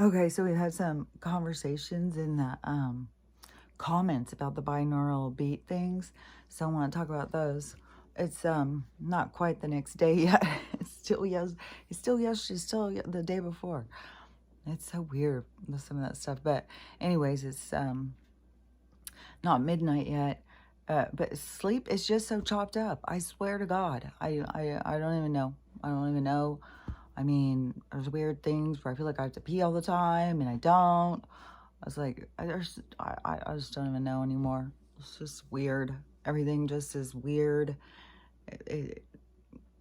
Okay, so we had some conversations in the comments about the binaural beat things. So I want to talk about those. It's not quite the next day yet. It's still the day before. It's so weird with some of that stuff. But anyways, it's not midnight yet. But sleep is just so chopped up. I swear to God. I don't even know. I don't even know. I mean, there's weird things where I feel like I have to pee all the time and I don't. I was like, I just don't even know anymore. It's just weird. Everything just is weird. It,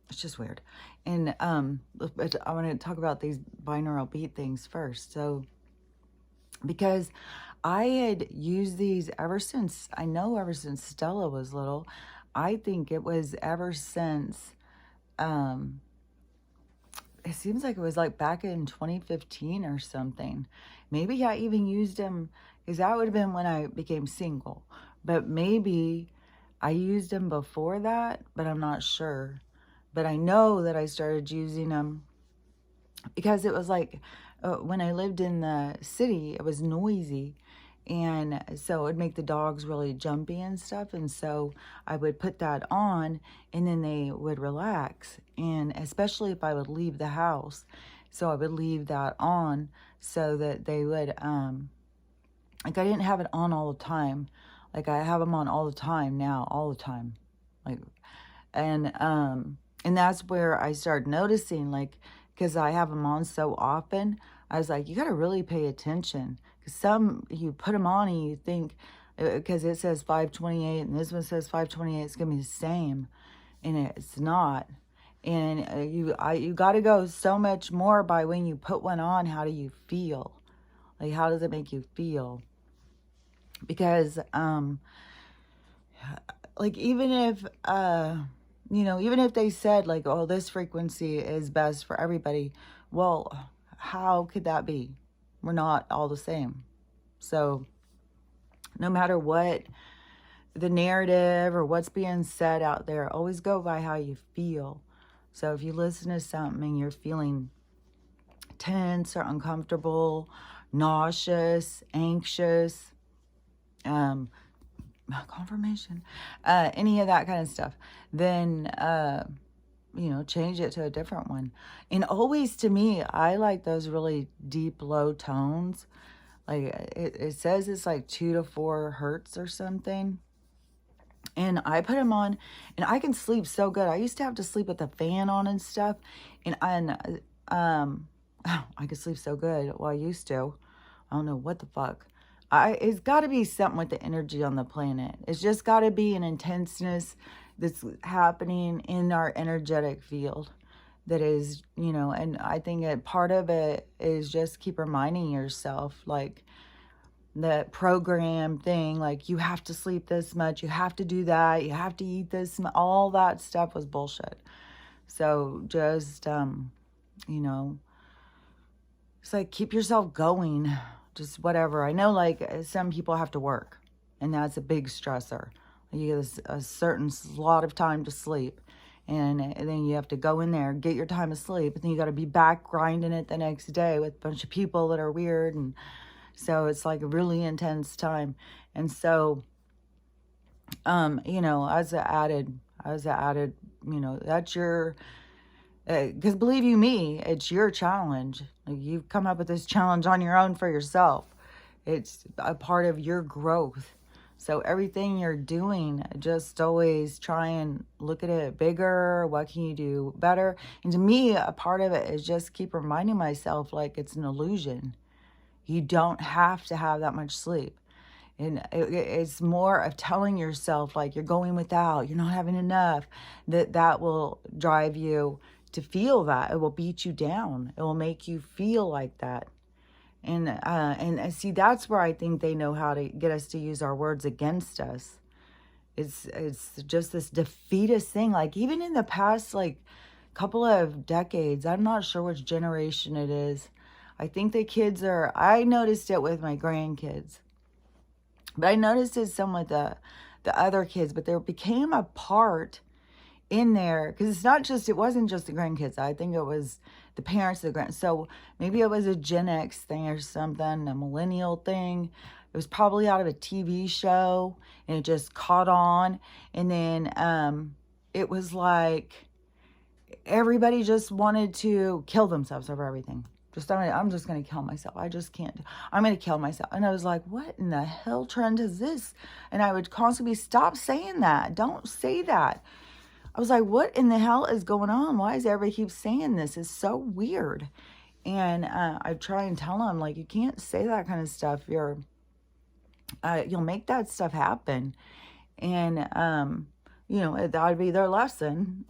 it's just weird. And but I want to talk about these binaural beat things first. So because I had used these ever since Stella was little. I think it was ever since um it seems like it was like back in 2015 or something. Maybe I even used them because that would have been when I became single. But maybe I used them before that, but I'm not sure. But I know that I started using them because it was like when I lived in the city, it was noisy. And so it would make the dogs really jumpy and stuff. And so I would put that on and then they would relax. And especially if I would leave the house. So I would leave that on so that they would, like I didn't have it on all the time. Like I have them on all the time now, all the time. Like, and that's where I started noticing, like, because I have them on so often, I was like, you got to really pay attention. Because some, you put them on and you think, because it says 528 and this one says 528, it's going to be the same. And it's not. And you got to go so much more by when you put one on, how do you feel? Like, how does it make you feel? Because, like, even if, even if they said, like, oh, this frequency is best for everybody, well, how could that be? We're not all the same. So, no matter what the narrative or what's being said out there, always go by how you feel. So, if you listen to something and you're feeling tense or uncomfortable, nauseous, anxious, um, confirmation, any of that kind of stuff, then change it to a different one. And always, to me, I like those really deep low tones. Like it says it's like 2 to 4 hertz or something. And I put them on and I can sleep so good. I used to have to sleep with the fan on and stuff. And I could sleep so good. Well, I used to. I don't know what the fuck. It's got to be something with the energy on the planet. It's just got to be an intenseness that's happening in our energetic field that is, and I think that part of it is just keep reminding yourself, like, the program thing, like you have to sleep this much, you have to do that, you have to eat this, all that stuff was bullshit. So just, you know, it's like keep yourself going, just whatever. I know, like, some people have to work, and that's a big stressor. You get a certain slot of time to sleep, and then you have to go in there, get your time of sleep, and then you got to be back grinding it the next day with a bunch of people that are weird, and so it's like a really intense time. And so, as a added, that's your, because believe you me, it's your challenge. Like, you've come up with this challenge on your own for yourself. It's a part of your growth. So everything you're doing, just always try and look at it bigger. What can you do better? And to me, a part of it is just keep reminding myself, like, it's an illusion. You don't have to have that much sleep. And it's more of telling yourself, like, you're going without, you're not having enough, that will drive you to feel that. It will beat you down. It will make you feel like that. And see, that's where I think they know how to get us to use our words against us. It's just this defeatist thing. Like, even in the past, like, couple of decades, I'm not sure which generation it is. I think the kids are, I noticed it with my grandkids, but I noticed it some with the other kids, but there became a part in there, because it wasn't just the grandkids. I think it was the parents of the grand. So maybe it was a Gen X thing or something, a millennial thing. It was probably out of a TV show, and it just caught on. And then it was like everybody just wanted to kill themselves over everything. I'm just going to kill myself. I just can't. I'm going to kill myself. And I was like, what in the hell trend is this? And I would constantly stop saying that. Don't say that. I was like, what in the hell is going on? Why does everybody keep saying this? It's so weird. And I try and tell them, like, you can't say that kind of stuff. You'll make that stuff happen. And, that would be their lesson,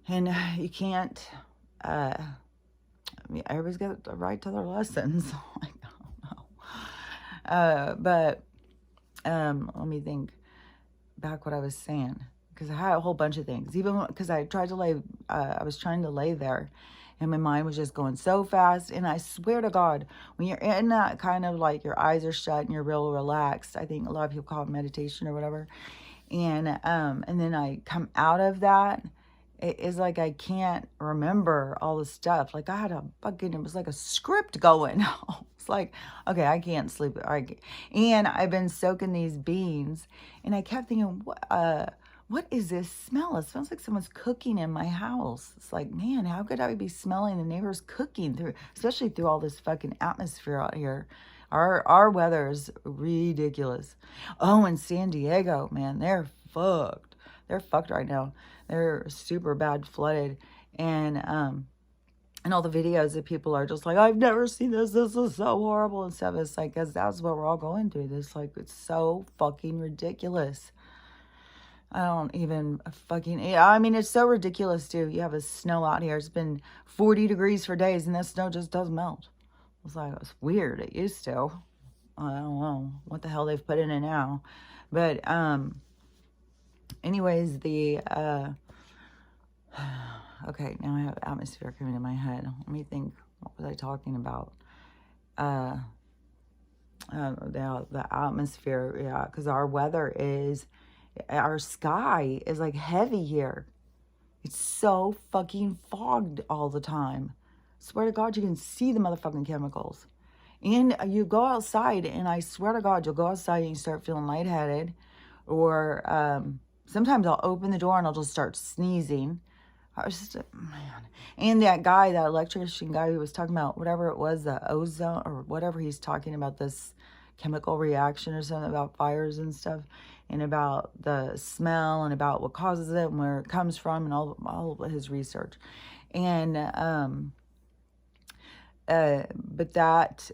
and you can't, everybody's got the right to their lessons. I don't know. But let me think back what I was saying, because I had a whole bunch of things, even because I was trying to lay there, and my mind was just going so fast. And I swear to God, when you're in that kind of like your eyes are shut and you're real relaxed, I think a lot of people call it meditation or whatever. And then I come out of that, it's like I can't remember all the stuff. Like I had it was like a script going. It's like, okay, I can't sleep. And I've been soaking these beans, and I kept thinking, what is this smell? It smells like someone's cooking in my house. It's like, man, how could I be smelling the neighbors cooking especially through all this fucking atmosphere out here? Our weather is ridiculous. Oh, and San Diego, man, they're fucked. They're fucked right now. They're super bad flooded. And all the videos that people are just like, I've never seen this. This is so horrible and stuff. It's like, because that's what we're all going through. It's so fucking ridiculous. I don't even it's so ridiculous too. You have a snow out here. It's been 40 degrees for days, and that snow just doesn't melt. It's like, it's weird. It used to. I don't know what the hell they've put in it now. But anyways, okay, now I have atmosphere coming to my head. Let me think. What was I talking about? The atmosphere, yeah, because our sky is like heavy here. It's so fucking fogged all the time. Swear to God, you can see the motherfucking chemicals. And you go outside, and I swear to God, you'll go outside and you start feeling lightheaded. Or sometimes I'll open the door and I'll just start sneezing. Man. And that electrician guy who was talking about whatever it was, the ozone or whatever, he's talking about this chemical reaction or something about fires and stuff, and about the smell and about what causes it and where it comes from and all of his research. And but that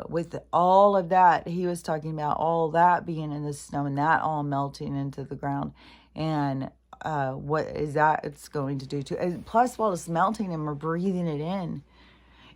with all of that, he was talking about all that being in the snow and that all melting into the ground, and what is that it's going to do to, plus while it's melting and we're breathing it in,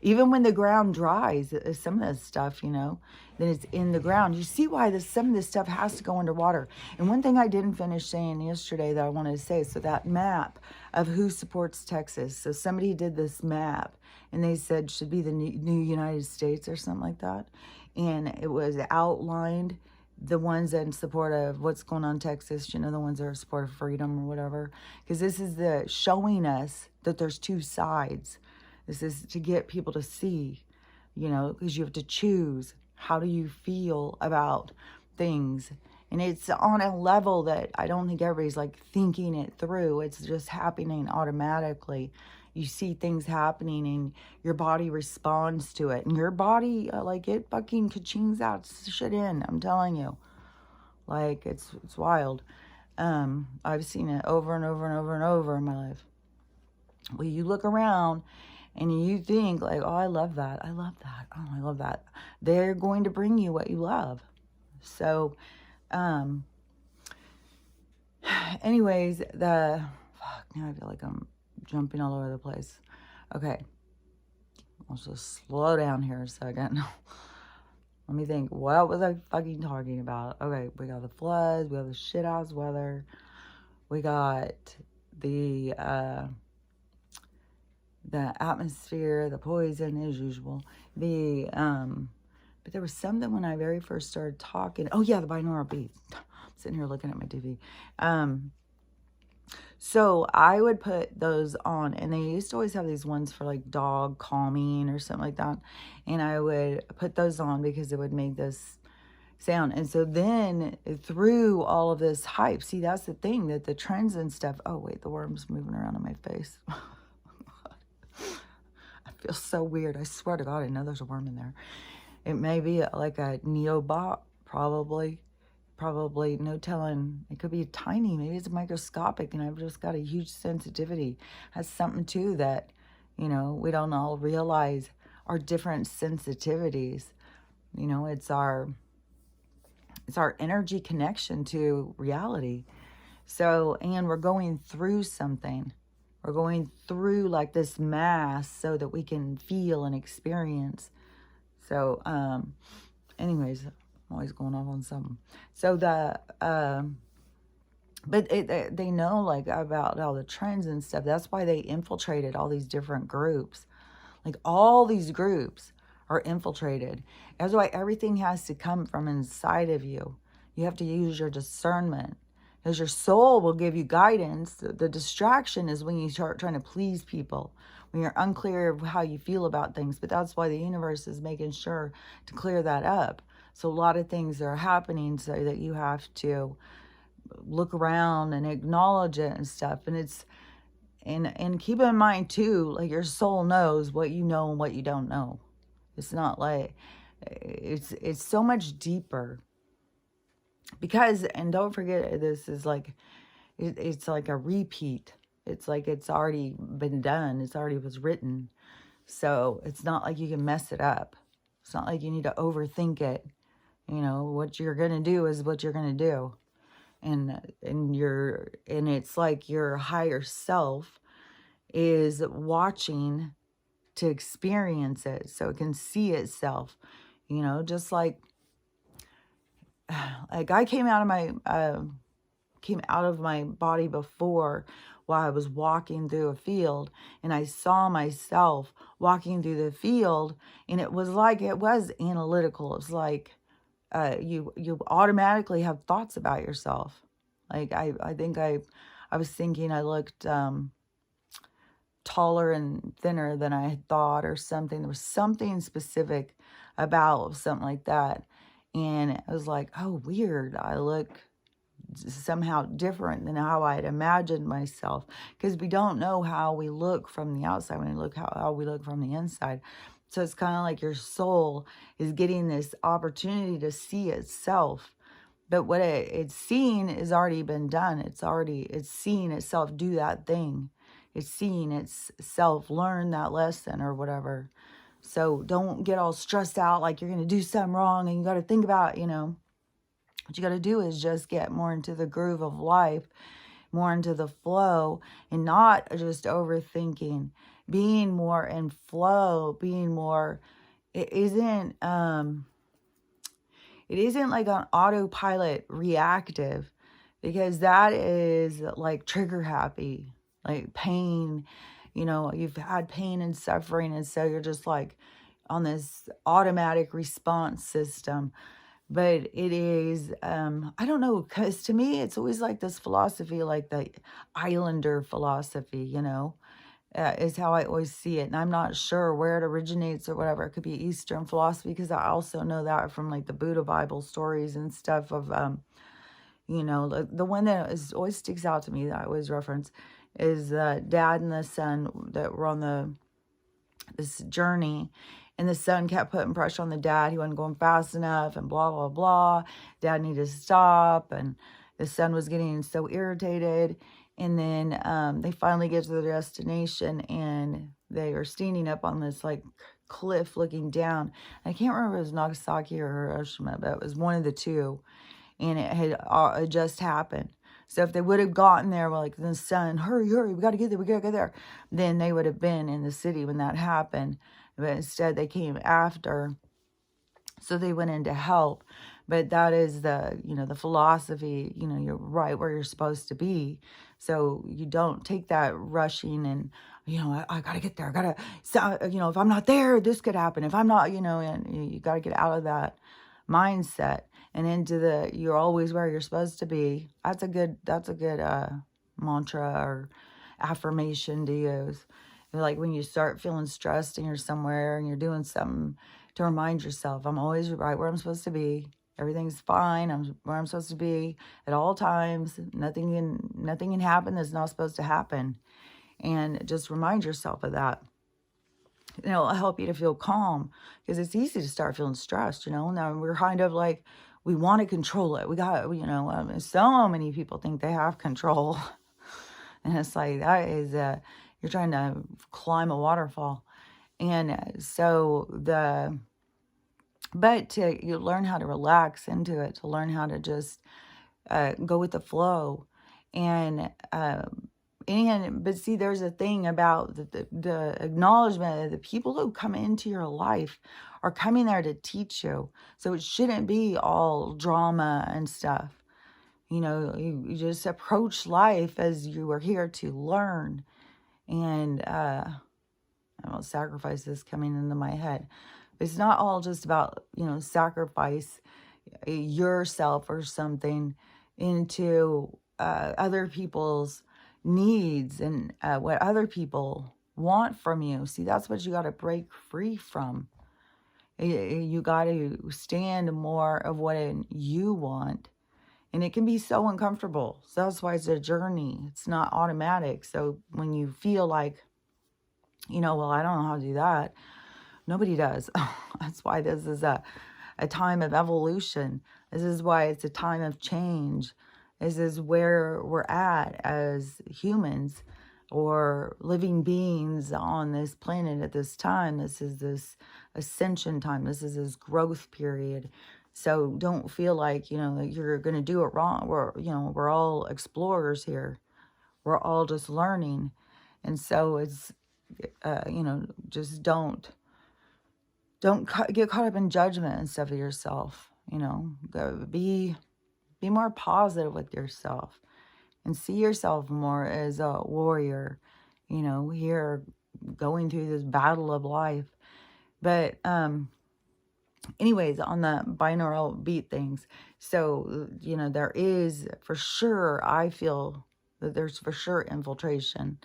even when the ground dries, some of this stuff, then it's in the ground. You see why some of this stuff has to go underwater. And one thing I didn't finish saying yesterday that I wanted to say, so that map of who supports Texas. So somebody did this map, and they said should be the new United States or something like that. And it was outlined the ones in support of what's going on in Texas, the ones that are support of freedom or whatever. Because this is showing us that there's two sides. This is to get people to see, because you have to choose. How do you feel about things? And it's on a level that I don't think everybody's like thinking it through. It's just happening automatically. You see things happening and your body responds to it. And your body, it fucking ka-chings that shit in. I'm telling you. Like, it's wild. I've seen it over and over and over and over in my life. Well, you look around and you think like, oh, I love that. I love that. Oh, I love that. They're going to bring you what you love. So, anyways, now I feel like I'm jumping all over the place. Okay. Let's just slow down here a second. Let me think. What was I fucking talking about? Okay, we got the floods. We got the shit-ass weather. We got the atmosphere, the poison as usual. But there was something when I very first started talking. Oh yeah, the binaural beats. I'm sitting here looking at my TV. So I would put those on, and they used to always have these ones for like dog calming or something like that. And I would put those on because it would make this sound. And so then through all of this hype, see, that's the thing, that the trends and stuff. Oh, wait, the worm's moving around on my face. I feel so weird. I swear to God, I know there's a worm in there. It may be like a neobot, probably. Probably, no telling. It could be tiny. Maybe it's microscopic, and I've just got a huge sensitivity. Has something too that, we don't all realize our different sensitivities. It's our energy connection to reality. So, and we're going through something. We're going through like this mass so that we can feel and experience. So, anyways, I'm always going off on something. So but they know like about all the trends and stuff. That's why they infiltrated all these different groups. Like all these groups are infiltrated. That's why everything has to come from inside of you. You have to use your discernment, because your soul will give you guidance. The distraction is when you start trying to please people, when you're unclear of how you feel about things. But that's why the universe is making sure to clear that up. So a lot of things are happening so that you have to look around and acknowledge it and stuff. And it's and keep in mind too, like your soul knows what you know and what you don't know. It's not like it's so much deeper. Because, and don't forget, this is like it's like a repeat. It's like it's already been done. It's already was written. So it's not like you can mess it up. It's not like you need to overthink it. What you're gonna do is what you're gonna do. And it's like your higher self is watching to experience it so it can see itself, just like I came out of my body before, while I was walking through a field, and I saw myself walking through the field, and it was analytical. It was like you automatically have thoughts about yourself. Like I think I was thinking I looked taller and thinner than I had thought, or something. There was something specific about something like that. And I was like, oh, weird. I look somehow different than how I had imagined myself. Because we don't know how we look from the outside when we look how we look from the inside. So it's kind of like your soul is getting this opportunity to see itself. But what it's seen has already been done. It's seeing itself do that thing. It's seeing itself learn that lesson or whatever. So don't get all stressed out like you're going to do something wrong and you got to think about, what you got to do is just get more into the groove of life, more into the flow, and not just overthinking, being more in flow, being more, it isn't like on autopilot reactive, because that is like trigger happy, like pain. You've had pain and suffering, and so you're just like on this automatic response system. But it is, I don't know, because to me, it's always like this philosophy, like the islander philosophy, is how I always see it. And I'm not sure where it originates or whatever. It could be Eastern philosophy, because I also know that from like the Buddha Bible stories and stuff of, the one that always sticks out to me that I always reference is the dad and the son that were on this journey, and the son kept putting pressure on the dad. He wasn't going fast enough and blah, blah, blah. Dad needed to stop, and the son was getting so irritated. And then they finally get to the destination, and they are standing up on this like cliff looking down. I can't remember if it was Nagasaki or Hiroshima, but it was one of the two. And it had it just happened. So if they would have gotten there, like the son, hurry, we got to get there, we got to get there, then they would have been in the city when that happened. But instead they came after. So they went in to help. But that is the philosophy, you're right where you're supposed to be. So you don't take that rushing and, I got to get there. I got to, so, if I'm not there, this could happen. If I'm not, and you got to get out of that mindset and into you're always where you're supposed to be. That's a good mantra or affirmation to use. Like when you start feeling stressed and you're somewhere and you're doing something, to remind yourself, I'm always right where I'm supposed to be. Everything's fine. I'm where I'm supposed to be at all times. Nothing can happen that's not supposed to happen. And just remind yourself of that. It'll help you to feel calm, because it's easy to start feeling stressed. Now we're kind of like, we want to control it. We got, so many people think they have control. And it's like, that is, you're trying to climb a waterfall. And but you learn how to relax into it, to learn how to just go with the flow. But see, there's a thing about the acknowledgement that the people who come into your life are coming there to teach you. So it shouldn't be all drama and stuff. You just approach life as you are here to learn. And I don't sacrifice this coming into my head. It's not all just about, sacrifice yourself or something into other people's needs and what other people want from you. See, that's what you got to break free from. You got to stand more of what you want. And it can be so uncomfortable. So that's why it's a journey. It's not automatic. So when you feel like, well, I don't know how to do that. Nobody does. That's why this is a time of evolution. This is why it's a time of change. This is where we're at as humans or living beings on this planet at this time. This is this ascension time. This is this growth period. So don't feel like, that you're going to do it wrong. We're all explorers here. We're all just learning. And so it's, just don't get caught up in judgment and stuff of yourself. Be more positive with yourself and see yourself more as a warrior, here going through this battle of life. But, anyways, on the binaural beat things. So, there is for sure, I feel that there's for sure infiltration,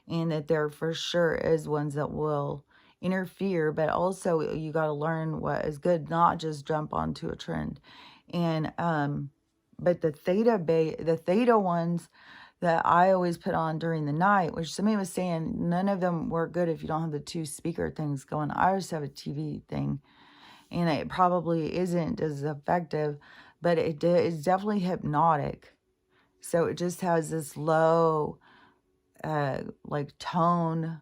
and that there for sure is ones that will interfere, but also you got to learn what is good, not just jump onto a trend. And, but the theta ones that I always put on during the night, which somebody was saying, none of them work good if you don't have the 2 speaker things going. I just have a TV thing, and it probably isn't as effective, but it's definitely hypnotic. So it just has this low, like tone,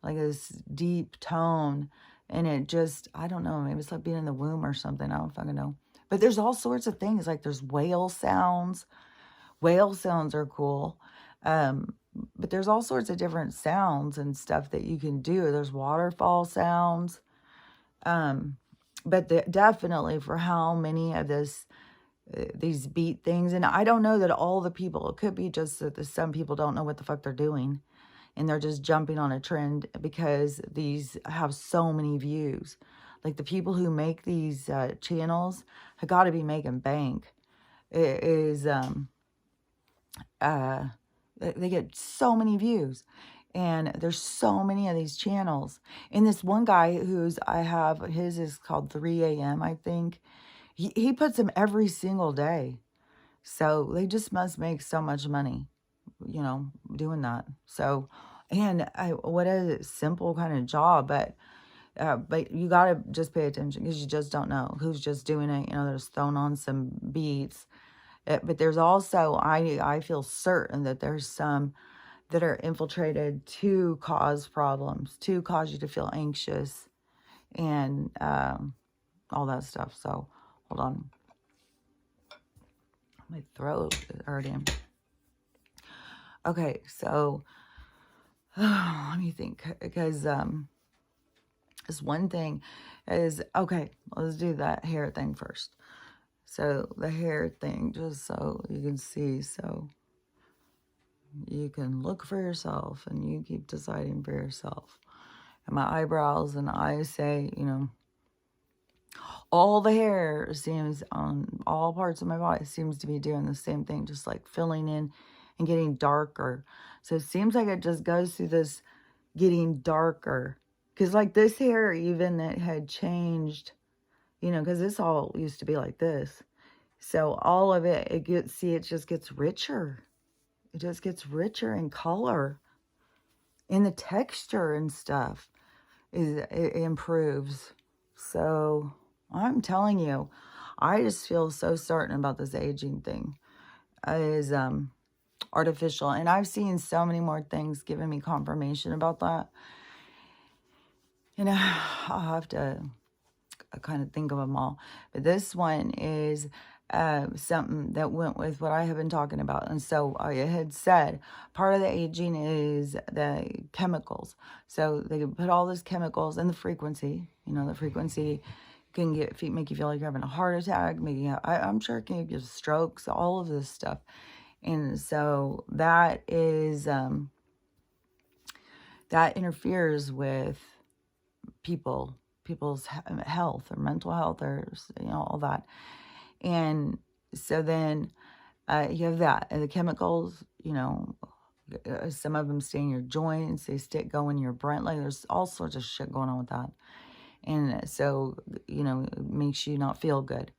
like this deep tone. And it just, I don't know, maybe it's like being in the womb or something. I don't fucking know. But there's all sorts of things. Like there's whale sounds. Whale sounds are cool. But there's all sorts of different sounds and stuff that you can do. There's waterfall sounds. But definitely for how many of these beat things. And I don't know that all the people, it could be just that some people don't know what the fuck they're doing. And they're just jumping on a trend because these have so many views. Like the people who make these channels have got to be making bank. It is, they get so many views. And there's so many of these channels. And this one guy his is called 3 a.m., I think. He puts them every single day. So they just must make so much money, doing that. So, and what a simple kind of job, but you got to just pay attention because you just don't know who's just doing it. They're just throwing on some beats. But there's also, I feel certain that there's some that are infiltrated to cause problems, to cause you to feel anxious and all that stuff. So, hold on. My throat is hurting. Okay, so let me think, because this one thing is, okay, let's do that hair thing first. So the hair thing, just so you can see, so you can look for yourself and you keep deciding for yourself. And my eyebrows, and I say, all the hair seems on all parts of my body seems to be doing the same thing, just like filling in and getting darker. So it seems like it just goes through this getting darker. Because like this hair, even it had changed, because this all used to be like this. So all of it, it just gets richer. It just gets richer in color. And the texture and stuff it improves. So I'm telling you, I just feel so certain about this aging thing. Is artificial. And I've seen so many more things giving me confirmation about that. And I'll have to kind of think of them all. But this one is something that went with what I have been talking about. And so I had said part of the aging is the chemicals. So they put all those chemicals and the frequency. The frequency can make you feel like you're having a heart attack. I'm sure it can give strokes, all of this stuff. And so that is that interferes with people's health or mental health or all that. And so then you have that, and the chemicals, some of them stay in your joints, they go in your brain. Like there's all sorts of shit going on with that. And so it makes you not feel good.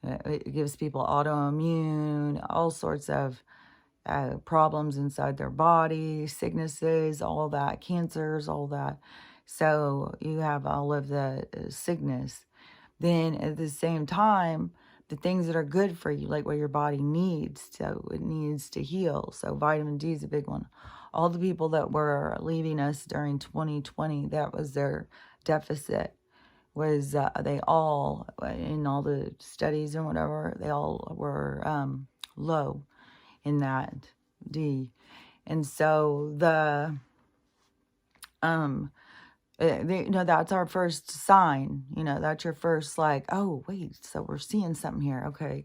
It gives people autoimmune, all sorts of problems inside their body, sicknesses, all that, cancers, all that. So you have all of the sickness. Then at the same time, the things that are good for you, like what your body needs, so it needs to heal. So vitamin D is a big one. All the people that were leaving us during 2020, that was their deficit, was they all, in all the studies and whatever, they all were low in that D. And so that's our first sign, that's your first, like, oh, wait, so we're seeing something here. Okay.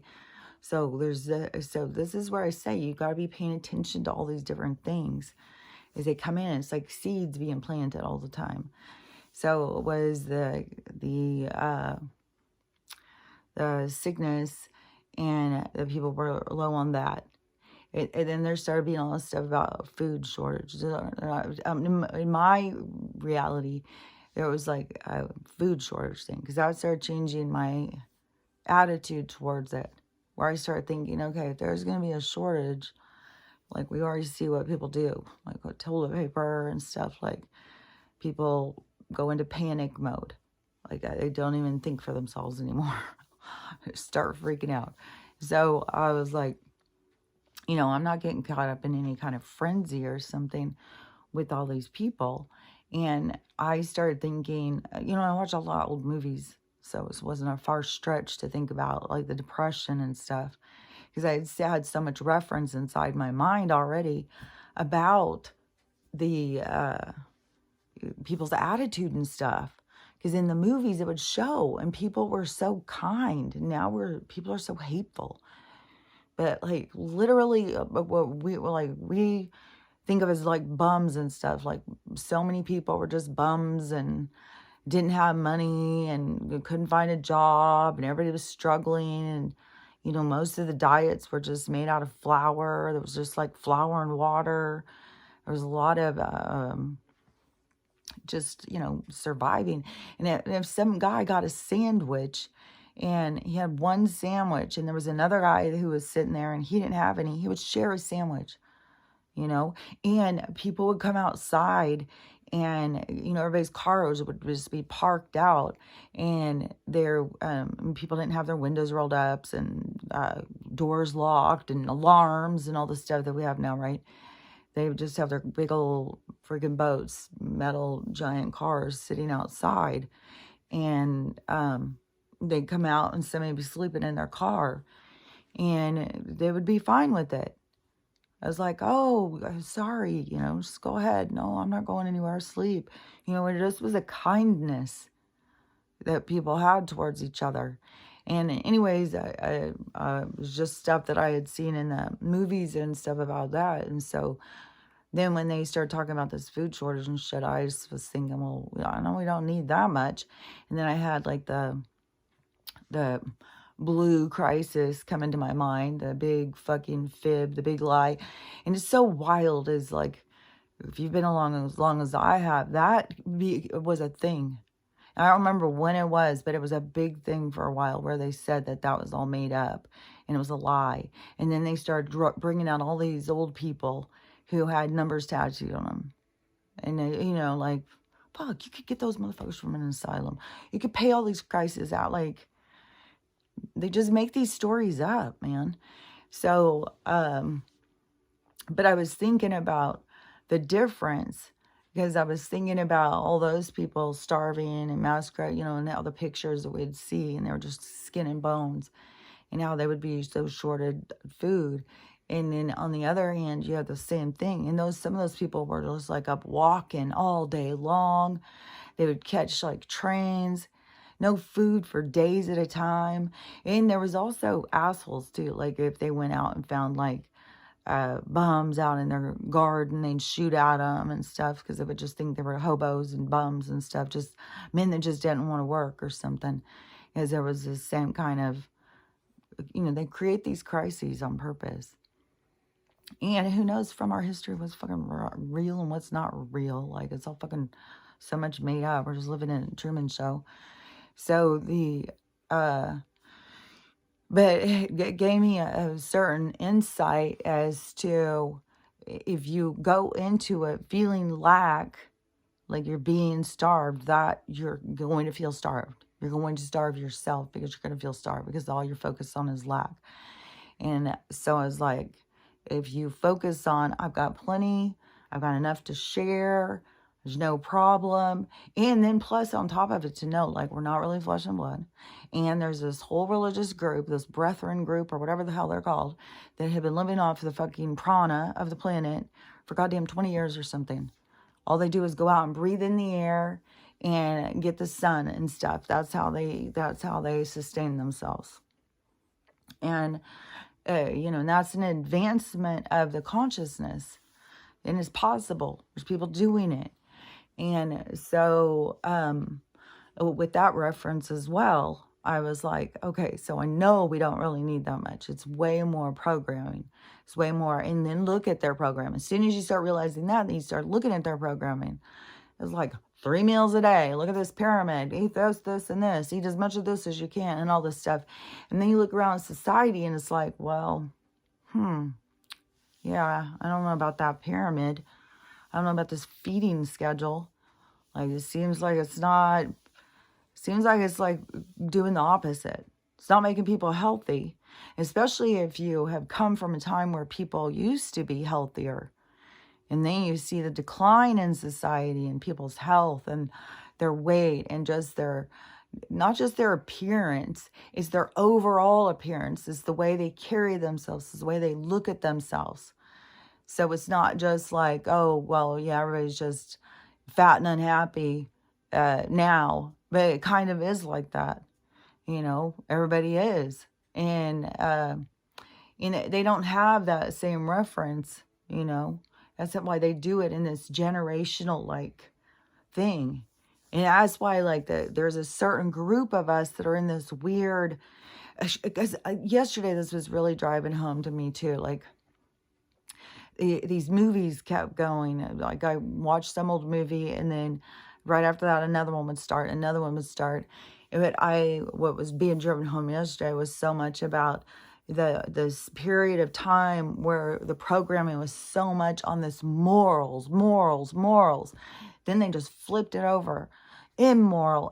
So so this is where I say you got to be paying attention to all these different things as they come in. It's like seeds being planted all the time. So it was the sickness, and the people were low on that. And then there started being all this stuff about food shortage. In my reality, there was like a food shortage thing, because I started changing my attitude towards it, where I started thinking, okay, if there's going to be a shortage, like we already see what people do, like with toilet paper and stuff, like people go into panic mode. Like they don't even think for themselves anymore. Start freaking out. So I was like, I'm not getting caught up in any kind of frenzy or something with all these people. And I started thinking, I watch a lot of old movies, so it wasn't a far stretch to think about like the Depression and stuff, because I had so much reference inside my mind already about the people's attitude and stuff. Because in the movies it would show, and people were so kind. Now people are so hateful. But like literally, what we think of as like bums and stuff. Like so many people were just bums and didn't have money and couldn't find a job, and everybody was struggling. And most of the diets were just made out of flour. There was just like flour and water. There was a lot of just surviving. And if some guy got a sandwich, and he had one sandwich, and there was another guy who was sitting there and he didn't have any, he would share a sandwich, and people would come outside, and everybody's cars would just be parked out, and people didn't have their windows rolled up, and doors locked, and alarms and all the stuff that we have now, right? They would just have their big old freaking boats, metal giant cars sitting outside, and they'd come out and somebody would be sleeping in their car, and they would be fine with it. I was like, oh, sorry, just go ahead. No, I'm not going anywhere, sleep. It just was a kindness that people had towards each other. And anyways, it was just stuff that I had seen in the movies and stuff about that. And so then when they started talking about this food shortage and shit, I just was thinking, well, I know we don't need that much. And then I had like the blue crisis come into my mind, the big fucking fib, the big lie. And it's so wild, is like, if you've been along as long as I have, was a thing. I don't remember when it was, but it was a big thing for a while, where they said that that was all made up and it was a lie. And then they started bringing out all these old people who had numbers tattooed on them. And they, like, fuck, you could get those motherfuckers from an asylum. You could pay all these prices out. Like, they just make these stories up, man. So, but I was thinking about the difference, because I was thinking about all those people starving and massacred, and all the pictures that we'd see, and they were just skin and bones, and how they would be so shorted food. And then on the other hand, you have the same thing. And some of those people were just like up walking all day long. They would catch like trains, no food for days at a time. And there was also assholes too. Like if they went out and found like bums out in their garden, they'd shoot at them and stuff, because they would just think they were hobos and bums and stuff, just men that just didn't want to work or something. Because there was the same kind of, they create these crises on purpose. And who knows from our history what's fucking real and what's not real. Like, it's all fucking so much made up. We're just living in a Truman Show. So but it gave me a certain insight as to, if you go into it feeling lack, like you're being starved, that you're going to feel starved. You're going to starve yourself, because you're going to feel starved, because all you're focused on is lack. And so I was like, if you focus on, I've got plenty, I've got enough to share, there's no problem. And then plus on top of it, to know, like, we're not really flesh and blood. And there's this whole religious group, this brethren group, or whatever the hell they're called, that have been living off the fucking prana of the planet for goddamn 20 years or something. All they do is go out and breathe in the air and get the sun and stuff. That's how they sustain themselves. And and that's an advancement of the consciousness, and it's possible. There's people doing it. And so with that reference as well, I was like, okay, so I know we don't really need that much. It's way more programming. It's way more. And then look at their program. As soon as you start realizing that, then you start looking at their programming. It's like 3 meals a day. Look at this pyramid. Eat this, and this. Eat as much of this as you can, and all this stuff. And then you look around society, and it's like, well, yeah, I don't know about that pyramid. I don't know about this feeding schedule. Like, it seems like it's like doing the opposite. It's not making people healthy, especially if you have come from a time where people used to be healthier. And then you see the decline in society and people's health and their weight, and just not just their appearance, it's their overall appearance. It's the way they carry themselves, it's the way they look at themselves. So it's not just like, oh, well, yeah, everybody's just fat and unhappy now. But it kind of is like that. Everybody is. And they don't have that same reference, That's why they do it in this generational, like, thing. And that's why, like, there's a certain group of us that are in this weird... Because yesterday, this was really driving home to me, too. Like, these movies kept going. Like, I watched some old movie, and then right after that, another one would start. But what was being driven home yesterday was so much about this period of time where the programming was so much on this morals. Then they just flipped it over. Immoral,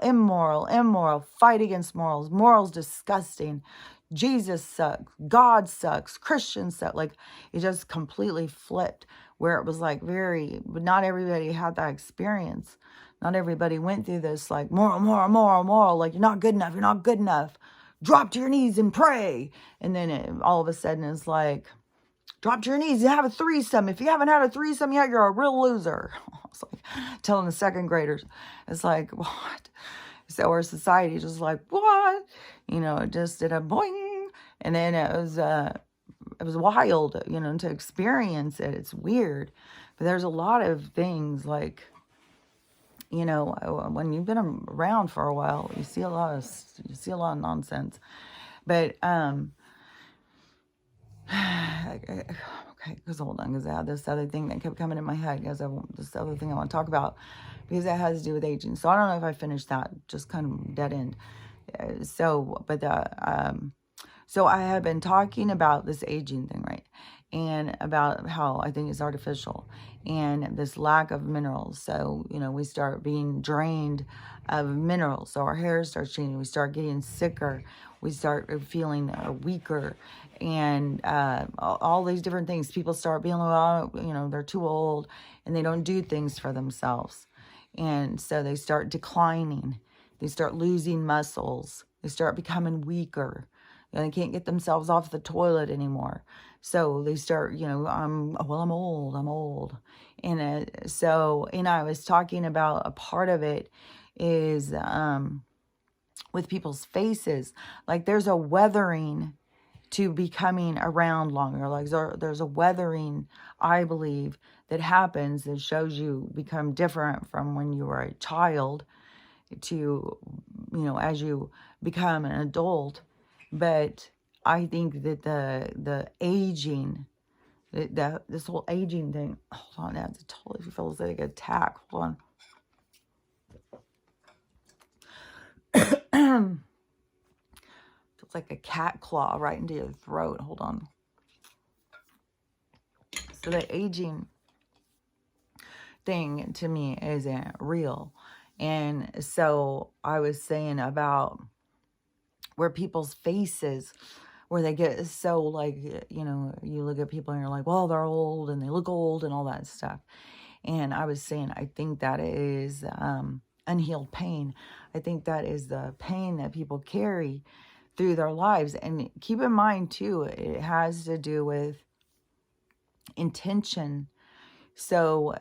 fight against morals. Morals disgusting. Jesus sucks. God sucks. Christians suck. Like, it just completely flipped, where it was like but not everybody had that experience. Not everybody went through this, like, moral. Like, you're not good enough. Drop to your knees and pray. And then all of a sudden it's like, drop to your knees and have a threesome. If you haven't had a threesome yet, you're a real loser. I was like telling the second graders. It's like, what? So our society just like, what? It just did a boing. And then it was wild, to experience it. It's weird. But there's a lot of things, like, when you've been around for a while, you see a lot of nonsense. But, okay, because hold on, because I had this other thing that kept coming in my head, because this other thing I want to talk about, because that has to do with aging. So I don't know if I finished that, just kind of dead end. So I have been talking about this aging thing, right? And about how I think it's artificial and this lack of minerals. So, we start being drained of minerals. So our hair starts changing. We start getting sicker. We start feeling weaker. And all these different things. People start being, well, they're too old and they don't do things for themselves. And so they start declining. They start losing muscles. They start becoming weaker. They can't get themselves off the toilet anymore. So they start, I'm old. And and I was talking about a part of it is with people's faces. Like there's a weathering to becoming around longer. Like there's a weathering, I believe, that happens that shows you become different from when you were a child to, as you become an adult. But I think that the aging, this whole aging thing, hold on, that totally feels like an attack. Hold on. Feels like a cat claw right into your throat. Hold on. So the aging thing to me isn't real. And so I was saying about where people's faces, where they get so like, you look at people and you're like, well, they're old and they look old and all that stuff. And I was saying, I think that is unhealed pain. I think that is the pain that people carry through their lives. And keep in mind too, it has to do with intention. So,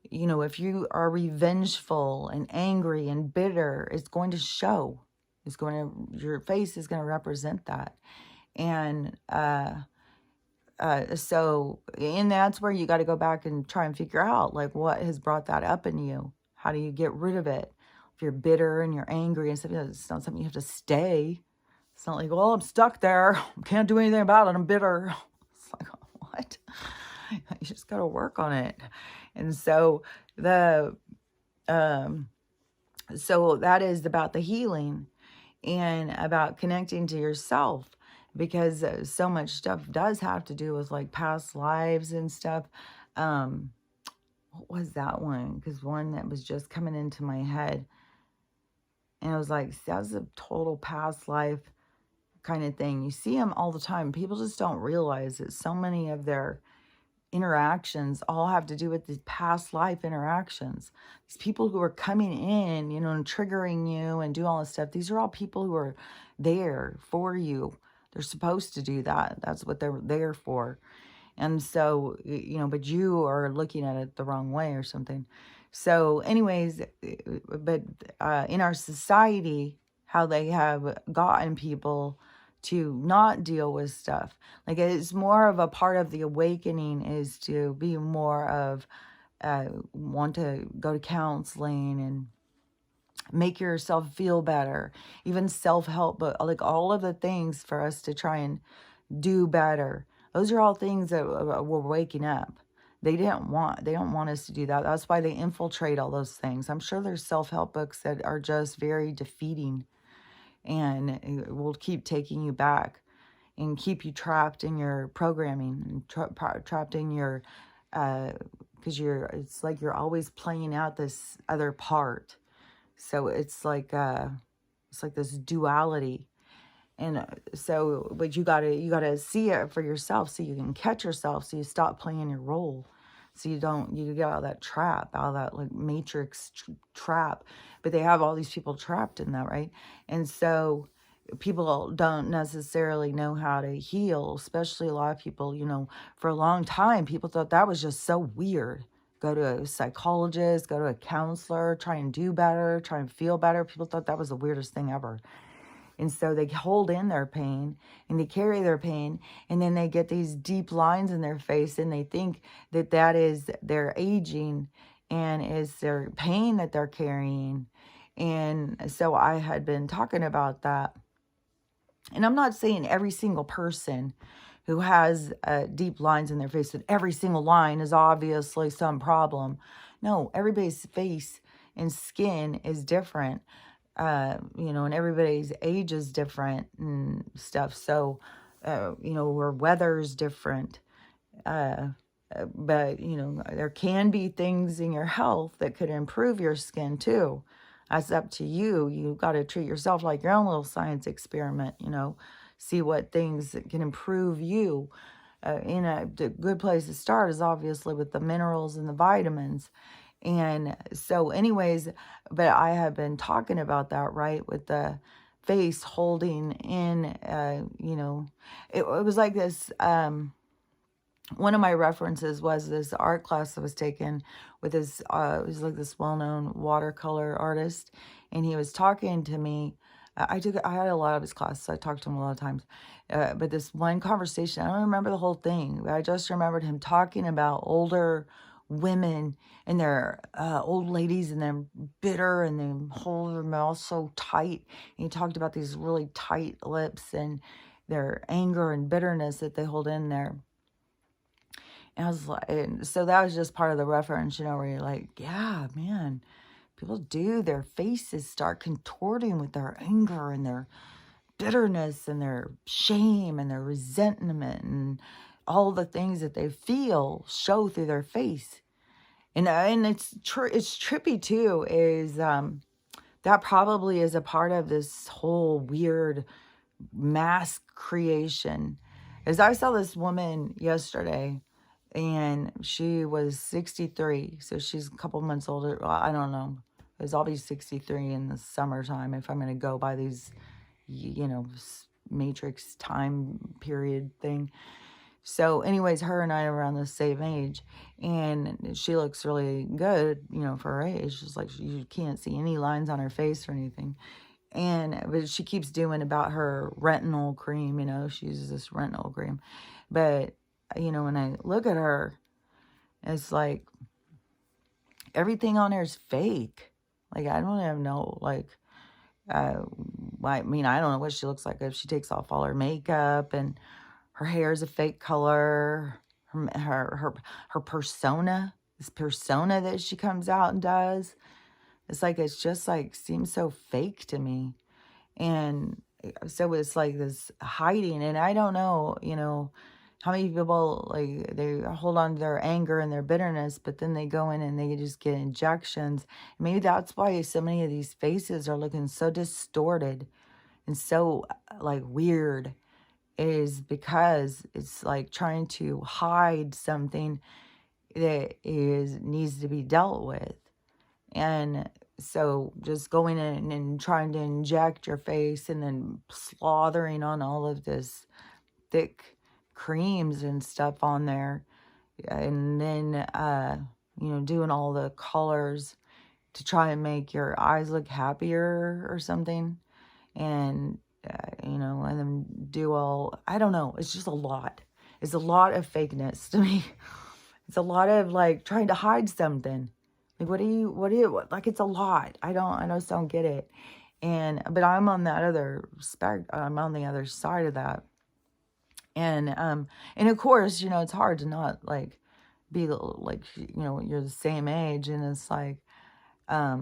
if you are revengeful and angry and bitter, it's going to show. Your face is going to represent that. And that's where you got to go back and try and figure out, like, what has brought that up in you? How do you get rid of it? If you're bitter and you're angry and stuff, it's not something you have to stay. It's not like, well, I'm stuck there. Can't do anything about it. I'm bitter. It's like, what? You just got to work on it. And so so that is about the healing and about connecting to yourself, because so much stuff does have to do with like past lives and stuff. What was that one? Because one that was just coming into my head, and I was like, that was a total past life kind of thing. You see them all the time. People just don't realize that so many of their interactions all have to do with these past life interactions. These people who are coming in, and triggering you and do all this stuff, these are all people who are there for you. They're supposed to do that. That's what they're there for. And so, but you are looking at it the wrong way or something. So anyways, but in our society, how they have gotten people to not deal with stuff. Like, it's more of a part of the awakening is to be more of want to go to counseling and make yourself feel better, even self-help, but like all of the things for us to try and do better. Those are all things that we're waking up. They don't want us to do that. That's why they infiltrate all those things. I'm sure there's self-help books that are just very defeating, and it will keep taking you back and keep you trapped in your programming, trapped in your, because it's like you're always playing out this other part. So it's like this duality. And but you gotta see it for yourself so you can catch yourself, so you stop playing your role. So you get out of that trap, out of that like matrix trap. But they have all these people trapped in that, right? And so people don't necessarily know how to heal, especially a lot of people, for a long time, people thought that was just so weird. Go to a psychologist, go to a counselor, try and do better, try and feel better. People thought that was the weirdest thing ever. And so they hold in their pain and they carry their pain, and then they get these deep lines in their face, and they think that is their aging and is their pain that they're carrying. And so I had been talking about that And I'm not saying every single person who has deep lines in their face, that every single line is obviously some problem. No, everybody's face and skin is different, and everybody's age is different and stuff. So, or weather's different. Uh, but, there can be things in your health that could improve your skin too. That's up to you. You got to treat yourself like your own little science experiment, see what things that can improve you. The good place to start is obviously with the minerals and the vitamins. And so anyways, but I have been talking about that, right, with the face holding in, it was like this, one of my references was this art class that was taken with this, it was like this well-known watercolor artist, and he was talking to me. I had a lot of his classes, so I talked to him a lot of times. But this one conversation, I don't remember the whole thing, but I just remembered him talking about older women and their old ladies, and they're bitter and they hold their mouth so tight. And he talked about these really tight lips and their anger and bitterness that they hold in there. And I was like, and so that was just part of the reference, where you're like, yeah, man, people do, their faces start contorting with their anger and their bitterness and their shame and their resentment, and all the things that they feel show through their face. And it's trippy too, is that probably is a part of this whole weird mask creation. As I saw this woman yesterday, and she was 63, so she's a couple months older. Well, I don't know. I'll be 63 in the summertime if I'm going to go by these, matrix time period thing. So anyways, her and I are around the same age, and she looks really good, for her age. She's like, you can't see any lines on her face or anything. But she keeps doing about her retinol cream, she uses this retinol cream. But, when I look at her, it's like everything on her is fake. Like, I don't even know, I don't know what she looks like if she takes off all her makeup, and her hair is a fake color. Her persona, this persona that she comes out and does, it's just like seems so fake to me. And so it's like this hiding, and I don't know, how many people, like, they hold on to their anger and their bitterness, but then they go in and they just get injections. Maybe that's why so many of these faces are looking so distorted and so like weird, is because it's like trying to hide something that needs to be dealt with. And so just going in and trying to inject your face and then slathering on all of this thick creams and stuff on there, and then doing all the colors to try and make your eyes look happier or something, and and then do all, I don't know, it's just a lot. It's a lot of fakeness to me. It's a lot of like trying to hide something. Like, what do you, like, it's a lot. I just don't get it. But I'm on that other I'm on the other side of that. And of course, it's hard to not like be like, you're the same age, and it's like, I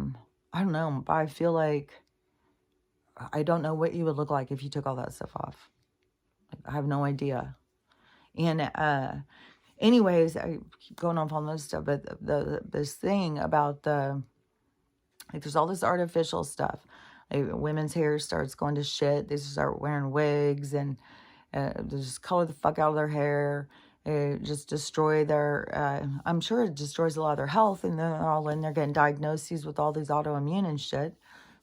don't know, but I feel like I don't know what you would look like if you took all that stuff off. Like, I have no idea. And anyways, I keep going off on this stuff, but this thing about there's all this artificial stuff. Like, women's hair starts going to shit. They start wearing wigs, and they just color the fuck out of their hair. It just destroy their, I'm sure it destroys a lot of their health, and they're all in there getting diagnoses with all these autoimmune and shit.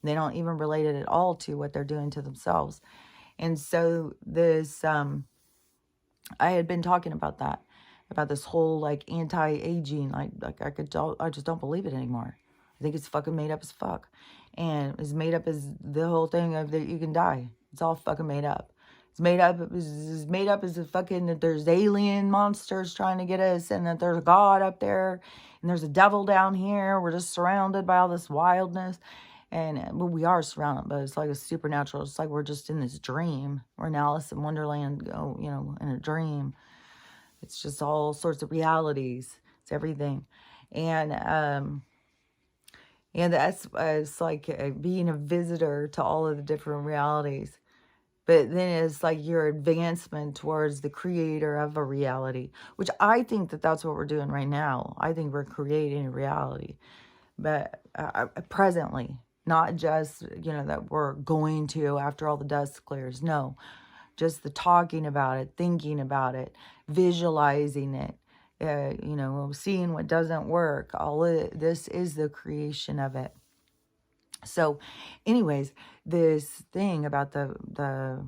They don't even relate it at all to what they're doing to themselves. And so this, I had been talking about this whole like anti-aging, like I just don't believe it anymore. I think it's fucking made up as fuck. And it's made up as the whole thing of that you can die. It's all fucking made up. It's made up as a fucking, that there's alien monsters trying to get us, and that there's a God up there, and there's a devil down here. We're just surrounded by all this wildness. And well, we are surrounded, but it's like a supernatural. It's like we're just in this dream. We're in Alice in Wonderland, in a dream. It's just all sorts of realities. It's everything. And that's it's like being a visitor to all of the different realities. But then it's like your advancement towards the creator of a reality, which I think that that's what we're doing right now. I think we're creating a reality, but presently, not just, that we're going to after all the dust clears. No, just the talking about it, thinking about it, visualizing it, seeing what doesn't work. All of it, this is the creation of it. So anyways, this thing about the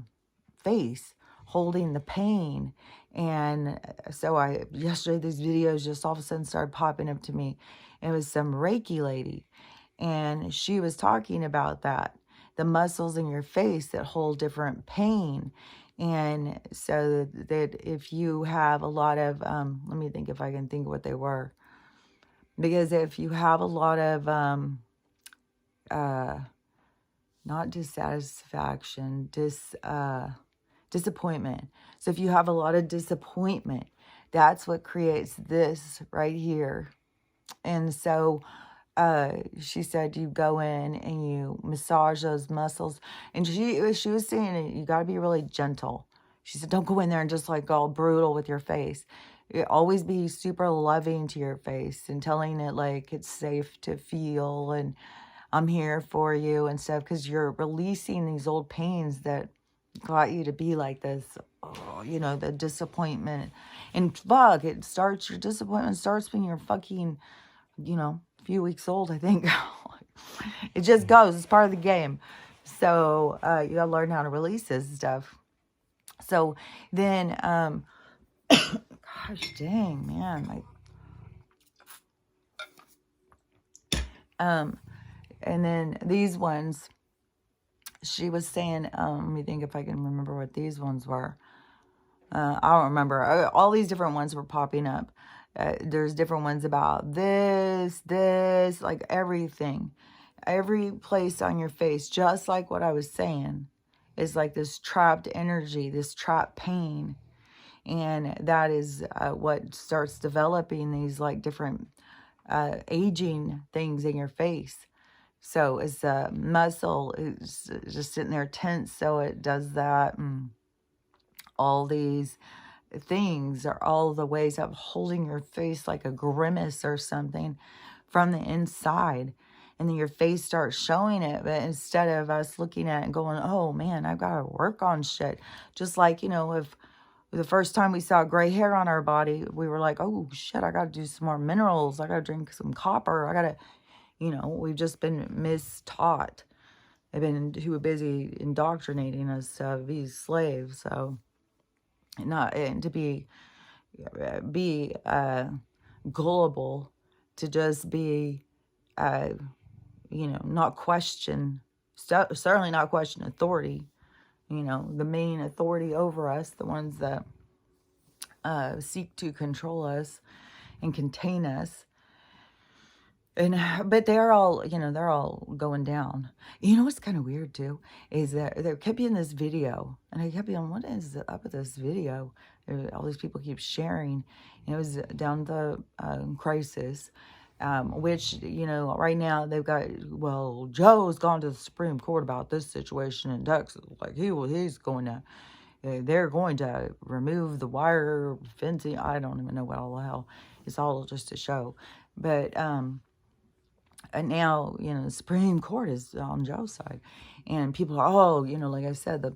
face holding the pain. And so yesterday, these videos just all of a sudden started popping up to me. It was some Reiki lady, and she was talking about that, the muscles in your face that hold different pain. And so that if you have a lot of, let me think if I can think of what they were. Because if you have a lot of, not dissatisfaction, disappointment. So if you have a lot of disappointment, that's what creates this right here. And so she said you go in and you massage those muscles. And she was saying you got to be really gentle. She said, don't go in there and just like all brutal with your face. Always be super loving to your face and telling it like it's safe to feel and I'm here for you and stuff, because you're releasing these old pains that got you to be like this. The disappointment. And fuck, your disappointment starts when you're fucking, a few weeks old, I think. It just goes. It's part of the game. So you gotta learn how to release this stuff. So then, gosh dang, man, and then these ones, she was saying, let me think if I can remember what these ones were. I don't remember. All these different ones were popping up. There's different ones about this, like everything. Every place on your face, just like what I was saying, is like this trapped energy, this trapped pain. And that is what starts developing these like different aging things in your face. So it's a muscle is just sitting there tense, so it does that. And all these things are all the ways of holding your face like a grimace or something from the inside. And then your face starts showing it. But instead of us looking at it and going, oh man, I've got to work on shit. Just like, if the first time we saw gray hair on our body, we were like, oh shit, I got to do some more minerals. I got to drink some copper. I got to, we've just been mistaught. They've been too busy indoctrinating us to be slaves. So, and to be gullible, to just be, not question, certainly not question authority. The main authority over us, the ones that seek to control us and contain us. But they're all, they're all going down. What's kind of weird too is that there kept being this video, and I kept being, what is up with this video? All these people keep sharing. It was down the crisis, which right now they've got. Well, Joe's gone to the Supreme Court about this situation in Texas. Like he's going to. They're going to remove the wire fencing. I don't even know what all the hell. It's all just a show, but and now, the Supreme Court is on Joe's side. And people are, like I said, the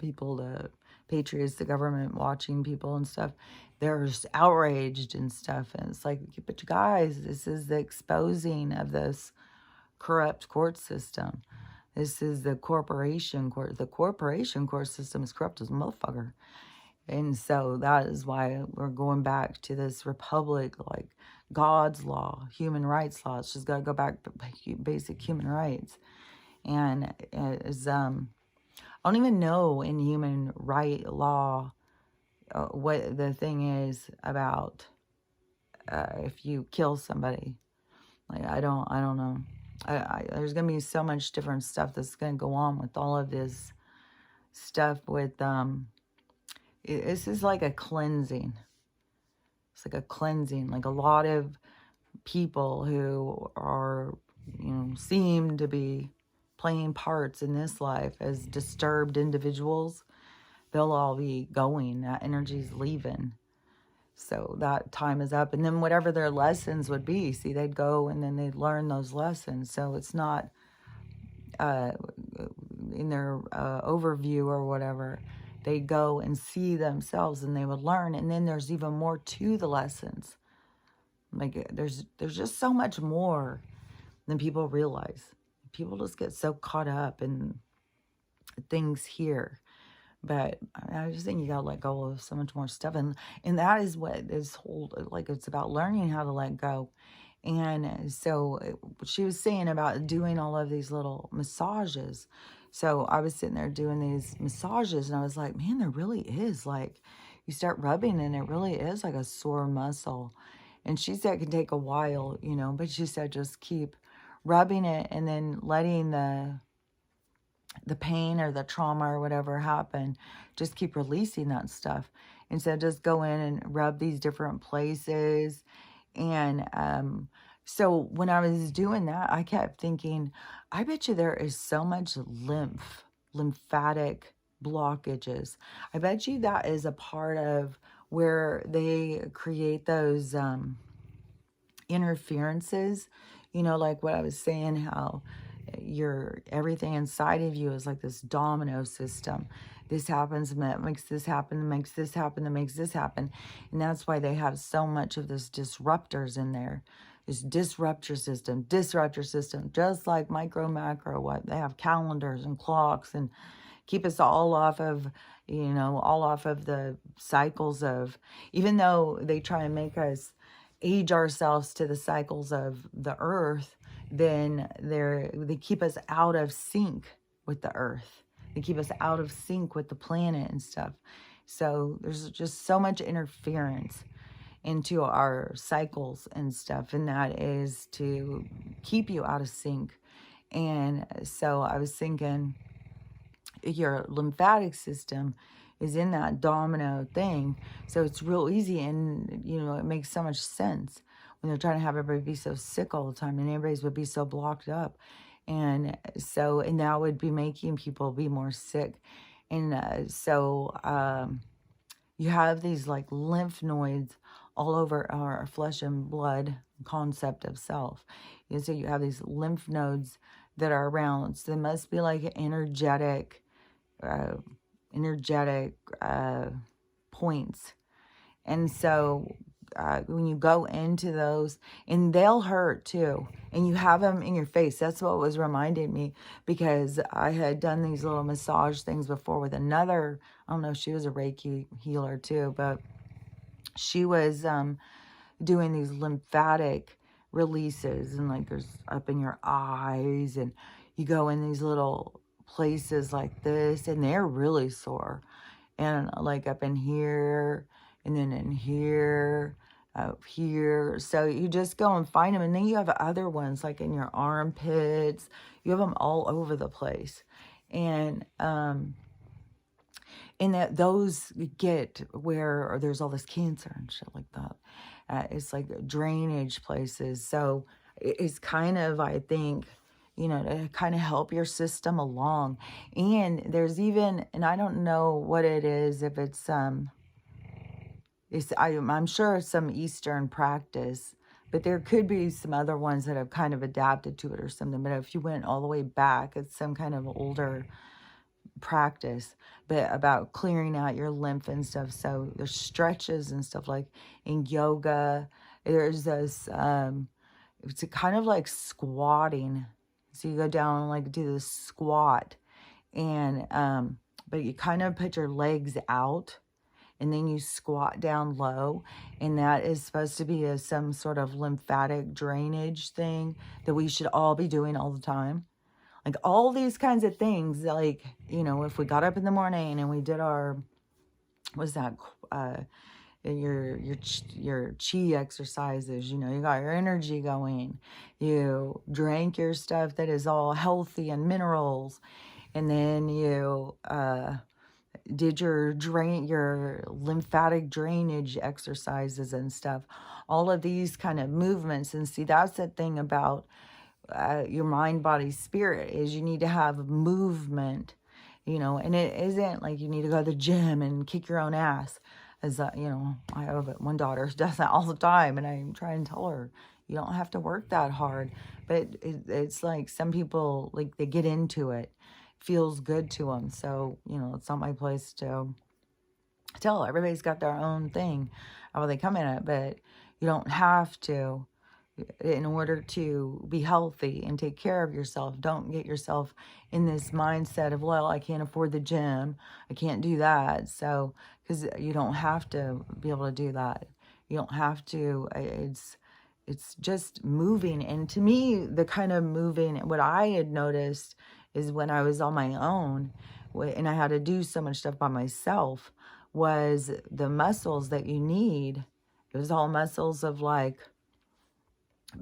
patriots, the government watching people and stuff, they're just outraged and stuff. And it's like, but you guys, this is the exposing of this corrupt court system. This is the corporation court. The corporation court system is corrupt as a motherfucker. And so that is why we're going back to this republic, like God's law, human rights law. It's just got to go back to basic human rights. And I don't even know in human right law what the thing is about if you kill somebody. Like, I don't know. There's going to be so much different stuff that's going to go on with all of this stuff with, this is like a cleansing. It's like a cleansing, like a lot of people who are, seem to be playing parts in this life as disturbed individuals, they'll all be going. That energy's leaving. So that time is up. And then whatever their lessons would be, see, they'd go and then they'd learn those lessons. So it's not in their overview or whatever. They'd go and see themselves and they would learn. And then there's even more to the lessons. Like there's just so much more than people realize. People just get so caught up in things here. But I just think you gotta let go of so much more stuff, and that is what this whole, like, it's about learning how to let go. And so she was saying about doing all of these little massages. So I was sitting there doing these massages, and I was like, man, there really is, like, you start rubbing and it really is like a sore muscle. And she said it can take a while, but she said just keep rubbing it and then letting the pain or the trauma or whatever happened, just keep releasing that stuff. And so just go in and rub these different places. And so when I was doing that, I kept thinking, I bet you there is so much lymphatic blockages. I bet you that is a part of where they create those interferences, like what I was saying, how everything inside of you is like this domino system. This happens, and that makes this happen, and makes this happen, and makes this happen. And that's why they have so much of this disruptors in there. This disruptor system, just like micro, macro, what they have calendars and clocks and keep us all off of, all off of the cycles of, even though they try and make us age ourselves to the cycles of the earth, then they keep us out of sync with the earth. They keep us out of sync with the planet and stuff. So there's just so much interference into our cycles and stuff, and that is to keep you out of sync. And so I was thinking, your lymphatic system is in that domino thing, so it's real easy, and it makes so much sense when they're trying to have everybody be so sick all the time, and everybody's would be so blocked up. And so, and that would be making people be more sick. And so you have these like lymph nodes all over our flesh and blood concept of self. And so you have these lymph nodes that are around. So they must be like energetic points. And so when you go into those, and they'll hurt too, and you have them in your face. That's what was reminding me, because I had done these little massage things before with another, I don't know, she was a Reiki healer too, but she was doing these lymphatic releases, and like there's up in your eyes, and you go in these little places like this, and they're really sore, and like up in here, and then in here, up here. So you just go and find them, and then you have other ones like in your armpits. You have them all over the place, and that those get where there's all this cancer and shit like that. It's like drainage places. So it's kind of, I think, to kind of help your system along. And there's even, and I don't know what it is, if it's I'm sure it's some Eastern practice, but there could be some other ones that have kind of adapted to it or something. But if you went all the way back, it's some kind of older practice, but about clearing out your lymph and stuff. So there's stretches and stuff, like in yoga. There's this it's a kind of like squatting. So you go down and like do this squat, and but you kind of put your legs out, and then you squat down low, and that is supposed to be some sort of lymphatic drainage thing that we should all be doing all the time. Like all these kinds of things, like, if we got up in the morning and we did our, your chi exercises, you know, you got your energy going, you drank your stuff that is all healthy and minerals, and then you did your lymphatic drainage exercises and stuff, all of these kind of movements. And see, that's the thing about your mind, body, spirit, is you need to have movement, you know. And it isn't like you need to go to the gym and kick your own ass, as you know, I have one daughter who does that all the time, and I try and tell her you don't have to work that hard. But it's like some people, like, they get into it, feels good to them. So, you know, it's not my place to tell. Everybody's got their own thing how they come in it, but you don't have to, in order to be healthy and take care of yourself. Don't get yourself in this mindset of, well, I can't afford the gym, I can't do that. So, because you don't have to be able to do that. You don't have to. It's just moving. And to me, the kind of moving, what I had noticed is when I was on my own and I had to do so much stuff by myself, was the muscles that you need. It was all muscles of like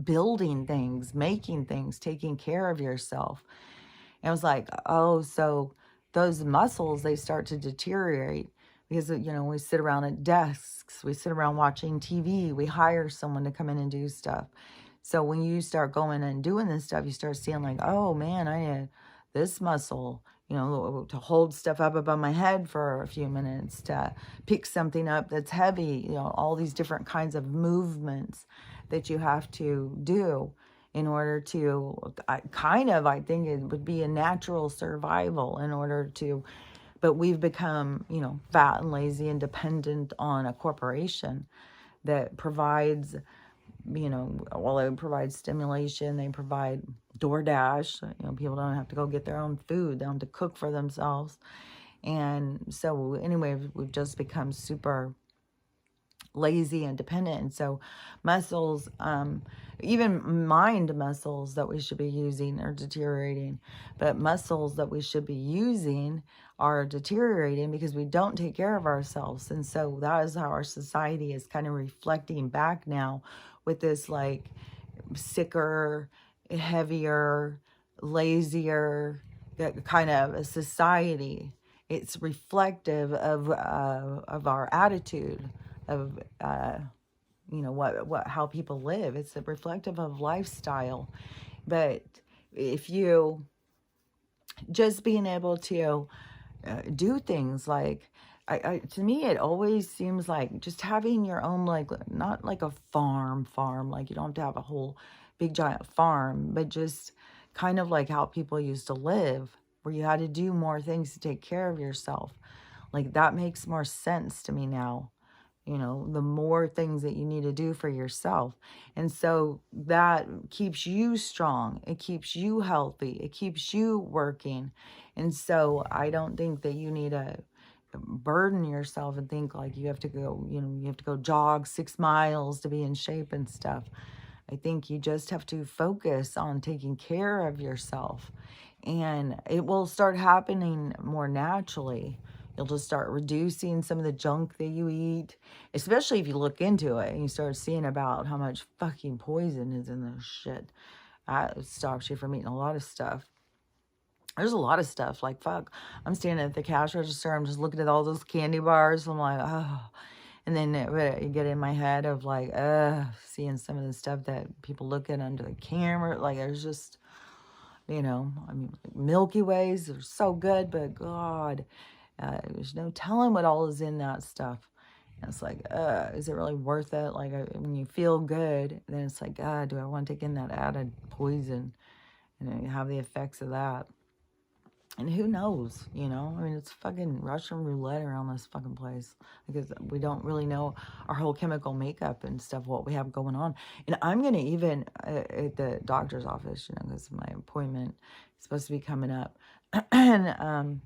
building things, making things, taking care of yourself. And I was like, oh, so those muscles, they start to deteriorate because, you know, we sit around at desks, we sit around watching TV, we hire someone to come in and do stuff. So when you start going and doing this stuff, you start seeing like, oh man, I need this muscle, you know, to hold stuff up above my head for a few minutes, to pick something up that's heavy, you know, all these different kinds of movements that you have to do in order to, I think it would be a natural survival in order to, but we've become, you know, fat and lazy and dependent on a corporation that provides, you know, well, it provides stimulation, they provide DoorDash, you know, people don't have to go get their own food, they don't have to cook for themselves. And so anyway, we've just become super lazy and dependent. And so muscles, even mind muscles that we should be using are deteriorating, but muscles that we should be using are deteriorating because we don't take care of ourselves. And so that is how our society is kind of reflecting back now, with this like sicker, heavier, lazier kind of a society. It's reflective of our attitude, of you know, what how people live. It's a reflective of lifestyle. But if you just being able to do things like, to me, it always seems like just having your own, like, not like a farm, like you don't have to have a whole big giant farm, but just kind of like how people used to live, where you had to do more things to take care of yourself. Like, that makes more sense to me now. You know, the more things that you need to do for yourself. And so that keeps you strong. It keeps you healthy. It keeps you working. And so I don't think that you need to burden yourself and think like you have to go, you know, you have to go jog 6 miles to be in shape and stuff. I think you just have to focus on taking care of yourself, and it will start happening more naturally. You'll just start reducing some of the junk that you eat, especially if you look into it and you start seeing about how much fucking poison is in this shit. That stops you from eating a lot of stuff. There's a lot of stuff, like, fuck. I'm standing at the cash register, I'm just looking at all those candy bars, I'm like, oh. And then you get in my head of like, seeing some of the stuff that people look at under the camera. Like, there's just, you know, I mean, Milky Ways are so good, but God, there's no telling what all is in that stuff. And it's like, is it really worth it? Like, when you feel good, then it's like, God, do I want to take in that added poison and have the effects of that? And who knows, you know? I mean, it's fucking Russian roulette around this fucking place, because we don't really know our whole chemical makeup and stuff, what we have going on. And I'm going to even, at the doctor's office, you know, because my appointment is supposed to be coming up. And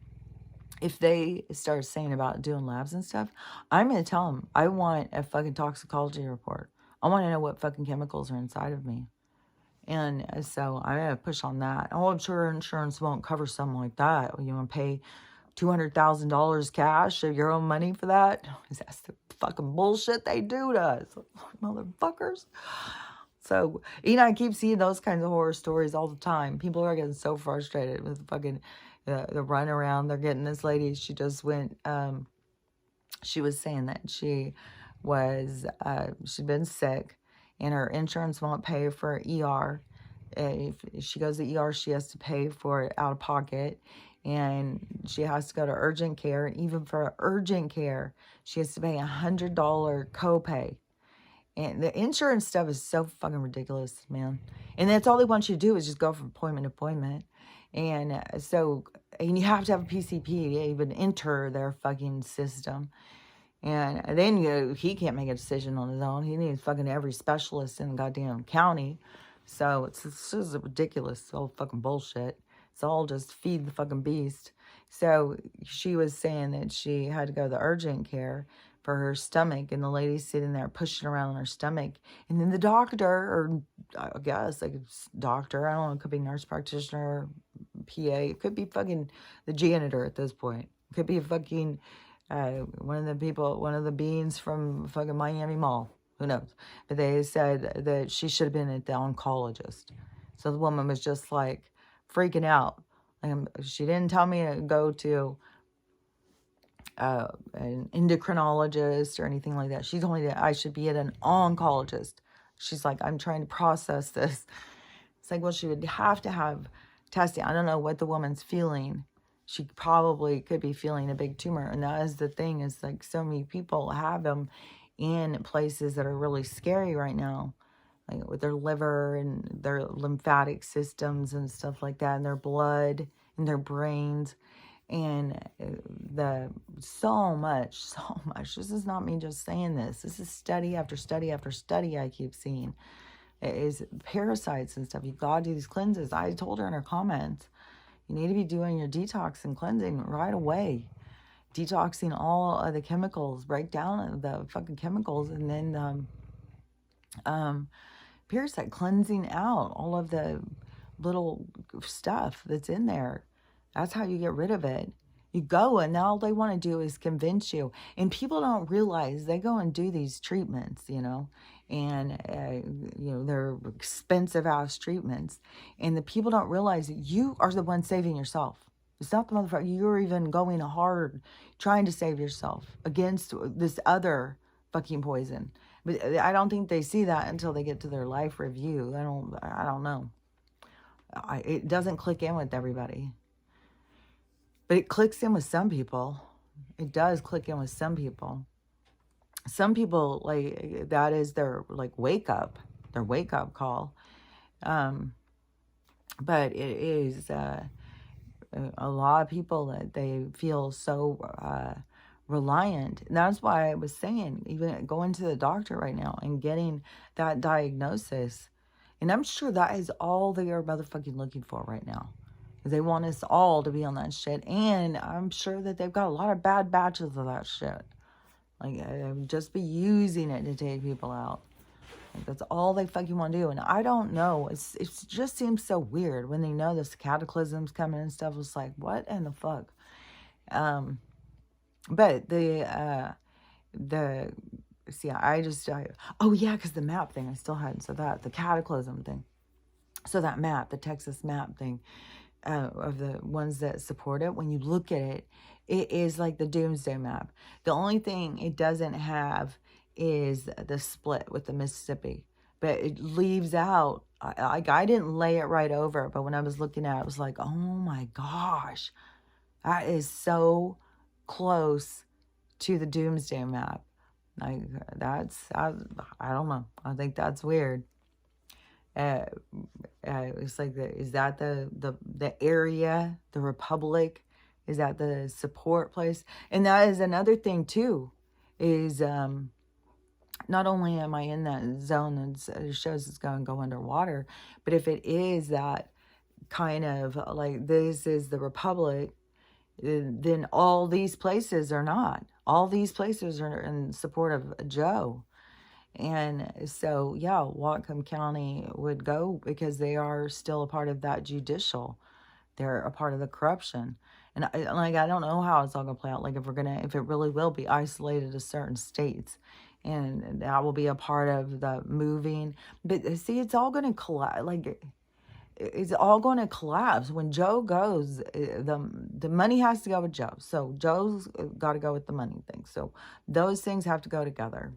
if they start saying about doing labs and stuff, I'm going to tell them, I want a fucking toxicology report. I want to know what fucking chemicals are inside of me. And so I'm going to push on that. Oh, I'm sure insurance won't cover something like that. You want to pay $200,000 cash of your own money for that. That's the fucking bullshit they do to us, motherfuckers. So, I keep seeing those kinds of horror stories all the time. People are getting so frustrated with fucking the run around. They're getting this lady. She just went. She was saying that she'd been sick, and her insurance won't pay for ER. If she goes to ER, she has to pay for it out of pocket, and she has to go to urgent care. And even for urgent care, she has to pay $100 copay. And the insurance stuff is so fucking ridiculous, man. And that's all they want you to do is just go from appointment to appointment. And and you have to have a PCP to even enter their fucking system. And then he can't make a decision on his own. He needs fucking every specialist in the goddamn county. So it's just ridiculous, it's all fucking bullshit. It's all just feed the fucking beast. So she was saying that she had to go to the urgent care for her stomach, and the lady's sitting there pushing around on her stomach. And then the doctor, or I guess like doctor, I don't know, it could be nurse practitioner, PA, it could be fucking the janitor at this point. It could be fucking one of the beans from fucking Miami Mall. Who knows? But they said that she should have been at the oncologist. So the woman was just like freaking out. She didn't tell me to go to an endocrinologist or anything like that. She told me that I should be at an oncologist. She's like, I'm trying to process this. It's like, well, she would have to have testing. I don't know what the woman's feeling. She probably could be feeling a big tumor. And that is the thing, is like so many people have them in places that are really scary right now, like with their liver and their lymphatic systems and stuff like that, and their blood and their brains. And so much. This is not me just saying this. This is study after study after study I keep seeing. It is parasites and stuff. You gotta do these cleanses. I told her in her comments, you need to be doing your detox and cleansing right away. Detoxing all of the chemicals, break down the fucking chemicals, and then parasite cleansing out all of the little stuff that's in there. That's how you get rid of it. You go, and all they want to do is convince you. And people don't realize they go and do these treatments, and they're expensive ass treatments. And the people don't realize that you are the one saving yourself. It's not the motherfucker. You're even going hard trying to save yourself against this other fucking poison. But I don't think they see that until they get to their life review. I don't know. It doesn't click in with everybody. But it clicks in with some people. It does click in with some people. Some people, like, that is their, like, wake up call. But it is a lot of people that they feel so reliant. And that's why I was saying, even going to the doctor right now and getting that diagnosis. And I'm sure that is all they are motherfucking looking for right now. They want us all to be on that shit. And I'm sure that they've got a lot of bad batches of that shit. Like, just be using it to take people out. Like, that's all they fucking want to do. And I don't know. It just seems so weird when they know this cataclysm's coming and stuff. It's like, what in the fuck? But oh yeah, because the map thing, I still hadn't said that. The cataclysm thing. So that map, the Texas map thing, of the ones that support it, when you look at it, it is like the doomsday map. The only thing it doesn't have is the split with the Mississippi, but it leaves out, I didn't lay it right over, but when I was looking at it, I was like, oh my gosh, that is so close to the doomsday map. Like, I don't know, I think that's weird. It's like, is that the area, the republic? Is that the support place? And that is another thing too, is not only am I in that zone that shows it's going to go underwater, but if it is that kind of like, this is the republic, then all these places are not. All these places are in support of Joe. And so, yeah, Whatcom County would go because they are still a part of that judicial. They're a part of the corruption. And like, I don't know how it's all gonna play out. Like, if it really will be isolated to certain states, and that will be a part of the moving. But see, it's all gonna collapse. Like, it's all going to collapse when Joe goes. The money has to go with Joe, so Joe's got to go with the money thing. So those things have to go together,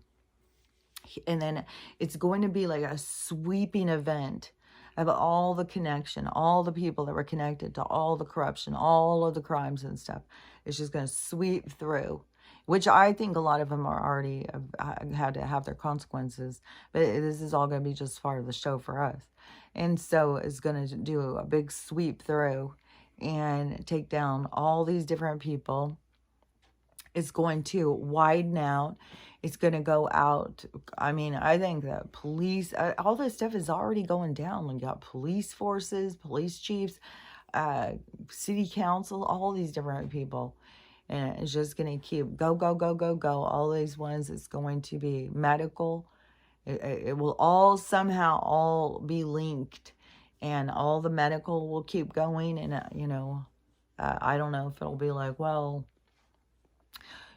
and then it's going to be like a sweeping event of all the connection, all the people that were connected to all the corruption, all of the crimes and stuff. It's just going to sweep through, which I think a lot of them are already had to have their consequences. But this is all going to be just part of the show for us. And so it's going to do a big sweep through and take down all these different people. It's going to widen out. It's going to go out. I mean, I think that police, all this stuff is already going down. You got police forces, police chiefs, city council, all these different people. And it's just going to keep go, go, go, go, go. All these ones, it's going to be medical. It will all somehow all be linked, and all the medical will keep going. And, I don't know if it'll be like, well,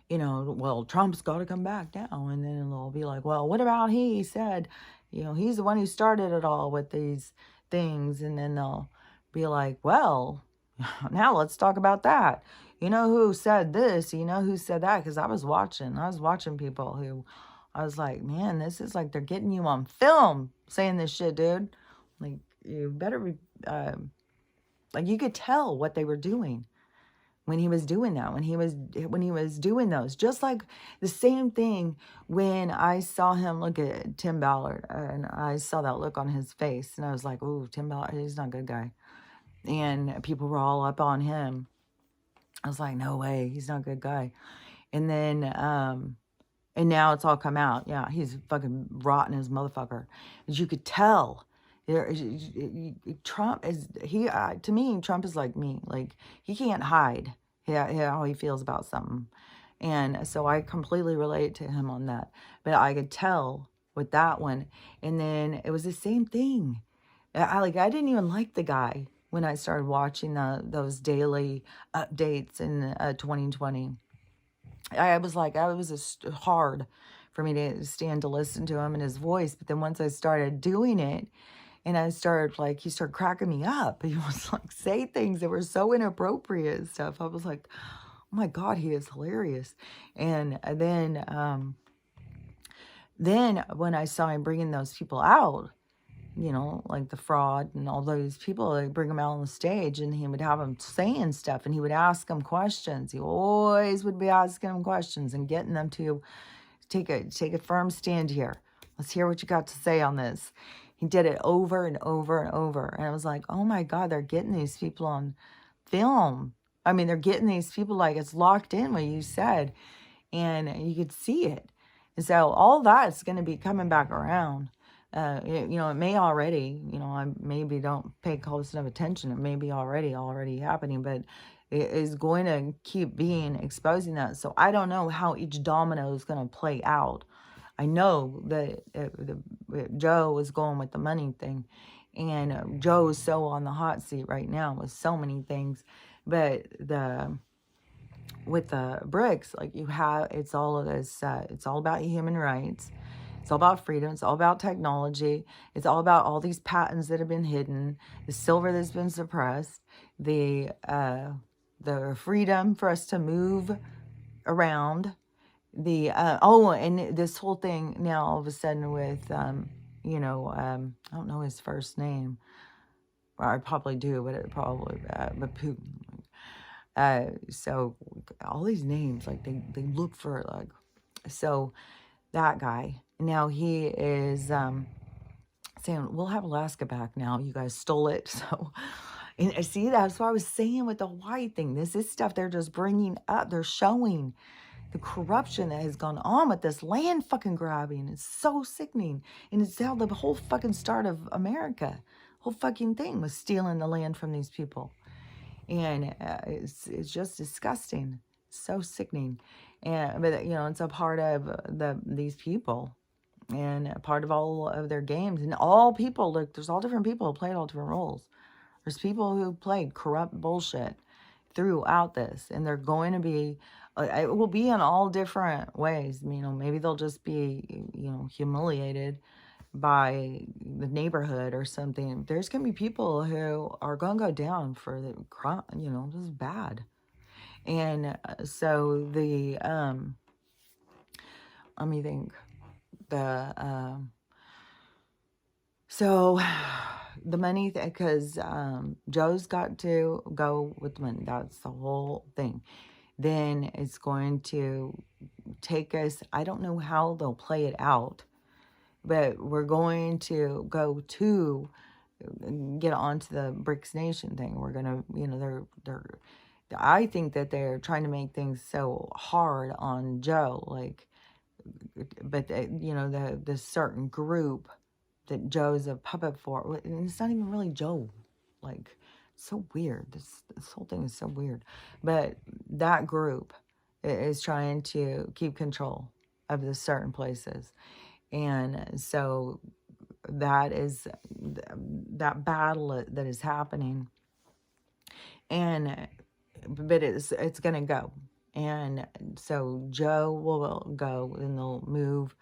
Trump's got to come back now. And then they'll be like, well, what about he said, he's the one who started it all with these things. And then they'll be like, well, now let's talk about that. You know who said this? You know who said that? Because I was watching people who, I was like, man, this is like they're getting you on film saying this shit, dude. Like, you better be, like, you could tell what they were doing when he was doing that, when he was doing those. Just like the same thing when I saw him look at Tim Ballard, and I saw that look on his face, and I was like, ooh, Tim Ballard, he's not a good guy. And people were all up on him. I was like, no way, he's not a good guy. And then, and now it's all come out. Yeah, he's fucking rotten as motherfucker. As you could tell. Trump is, to me, Trump is like me. Like, he can't hide how he feels about something. And so I completely relate to him on that. But I could tell with that one. And then it was the same thing. I didn't even like the guy when I started watching those daily updates in 2020. I was like, it was just hard for me to stand to listen to him and his voice. But then once I started doing it, and I started, like, he started cracking me up. He was like, say things that were so inappropriate and stuff. I was like, oh my God, he is hilarious. And then when I saw him bringing those people out, like the fraud and all those people, they bring them out on the stage, and he would have them saying stuff, and he would ask them questions. He always would be asking them questions and getting them to take a firm stand here. Let's hear what you got to say on this. He did it over and over and over. And I was like, oh my God, they're getting these people on film. I mean, they're getting these people, like, it's locked in what you said. And you could see it. And so all that's going to be coming back around. It may already, I maybe don't pay close enough attention. It may be already happening, but it is going to keep exposing that. So I don't know how each domino is going to play out. I know that Joe is going with the money thing, and Joe is so on the hot seat right now with so many things. But with the BRICS, like, it's all of this. It's all about human rights. It's all about freedom. It's all about technology. It's all about all these patents that have been hidden, the silver that's been suppressed, the freedom for us to move around. And this whole thing now all of a sudden with, I don't know his first name. Well, I probably do, but but Putin. So all these names, like, they look for, like, so that guy, now he is, saying, we'll have Alaska back now. You guys stole it. So, and see, that's what I was saying with the white thing. This is stuff they're just bringing up. They're showing the corruption that has gone on with this land fucking grabbing. It's so sickening. And it's how the whole fucking start of America, whole fucking thing was stealing the land from these people. And it's just disgusting. So sickening. But it's a part of these people, and a part of all of their games. And all people, look, there's all different people who played all different roles. There's people who played corrupt bullshit throughout this, and they're going to be, it will be in all different ways. Maybe they'll just be, humiliated by the neighborhood or something. There's going to be people who are going to go down for the crime, this is bad. And so let me think, so the money, because Joe's got to go with the money. That's the whole thing. Then it's going to take us, I don't know how they'll play it out, but we're going to go to get onto the BRICS Nation thing. We're going to, I think that they're trying to make things so hard on Joe, like, but the certain group that Joe's a puppet for, and it's not even really Joe. Like, so weird. This whole thing is so weird. But that group is trying to keep control of the certain places. And so that is that battle that is happening. And but it's going to go. And so Joe will go, and they'll move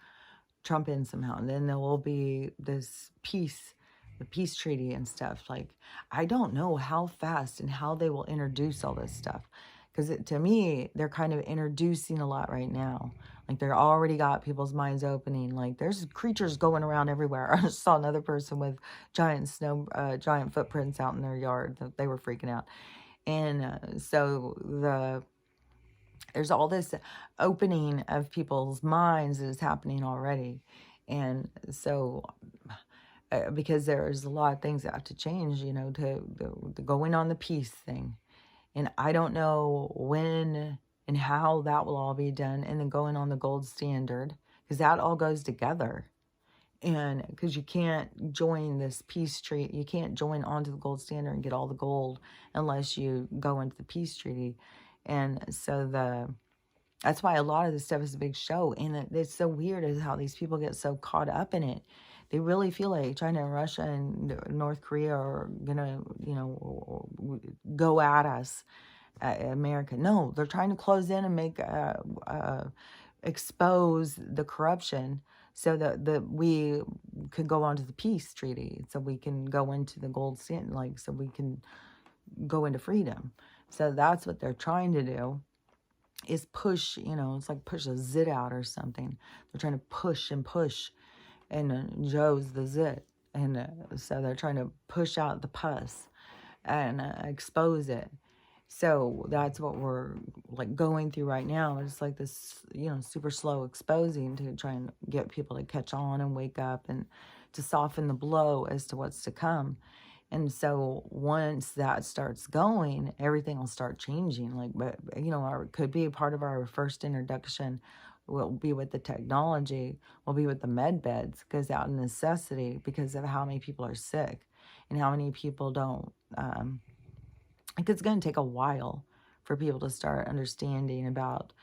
Trump in somehow, and then there will be this peace, the peace treaty and stuff. Like, I don't know how fast and how they will introduce all this stuff, because to me, they're kind of introducing a lot right now. Like, they're already got people's minds opening. Like, there's creatures going around everywhere. I just saw another person with giant footprints out in their yard. They were freaking out. And so there's all this opening of people's minds that is happening already. And so, because there's a lot of things that have to change, to going on the peace thing. And I don't know when and how that will all be done. And then going on the gold standard, because that all goes together. And because you can't join this peace treaty, you can't join onto the gold standard and get all the gold unless you go into the peace treaty. And so that's why a lot of this stuff is a big show. And it's so weird is how these people get so caught up in it. They really feel like China and Russia and North Korea are going to, go at us, America. No, they're trying to close in and make, expose the corruption so that we could go on to the peace treaty, so we can go into the gold standard, like, so we can go into freedom. So that's what they're trying to do, is push, it's like push a zit out or something. They're trying to push and push, and Joe's the zit. And so they're trying to push out the pus and expose it. So that's what we're like going through right now. It's like this, super slow exposing to try and get people to catch on and wake up and to soften the blow as to what's to come. And so once that starts going, everything will start changing. Like, but could be a part of our first introduction will be with the technology, will be with the med beds, because out of necessity, because of how many people are sick and how many people don't, it's going to take a while for people to start understanding about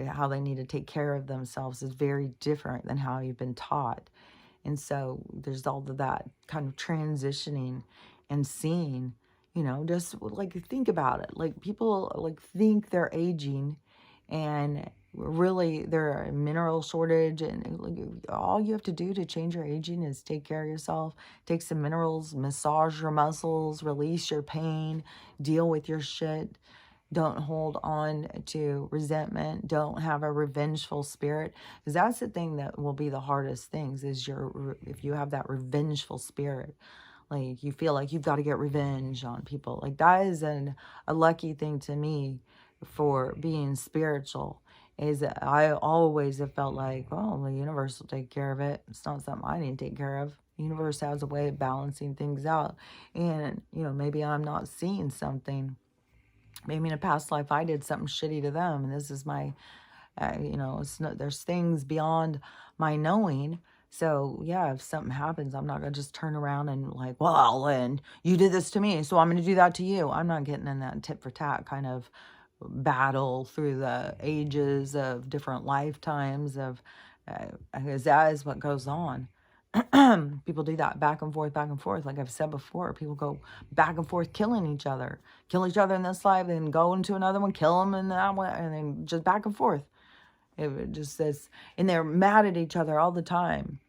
how they need to take care of themselves is very different than how you've been taught. And so there's all of that kind of transitioning and seeing, just like think about it. Like people like think they're aging, and really there are mineral shortage, and like, all you have to do to change your aging is take care of yourself, take some minerals, massage your muscles, release your pain, deal with your shit. Don't hold on to resentment. Don't have a revengeful spirit, because that's the thing that will be the hardest things is if you have that revengeful spirit, like you feel like you've got to get revenge on people. Like that is a lucky thing to me for being spiritual, is that I always have felt like, oh, the universe will take care of it. It's not something I need to take care of. The universe has a way of balancing things out. And, maybe I'm not seeing something. Maybe in a past life I did something shitty to them, and this is my, there's things beyond my knowing. So yeah, if something happens, I'm not gonna just turn around and like, well, and you did this to me, so I'm gonna do that to you. I'm not getting in that tit for tat kind of battle through the ages of different lifetimes of, because that is what goes on. People do that back and forth, back and forth. Like I've said before, people go back and forth killing each other. Kill each other in this life, then go into another one, kill them in that one, and then just back and forth. It just says, and they're mad at each other all the time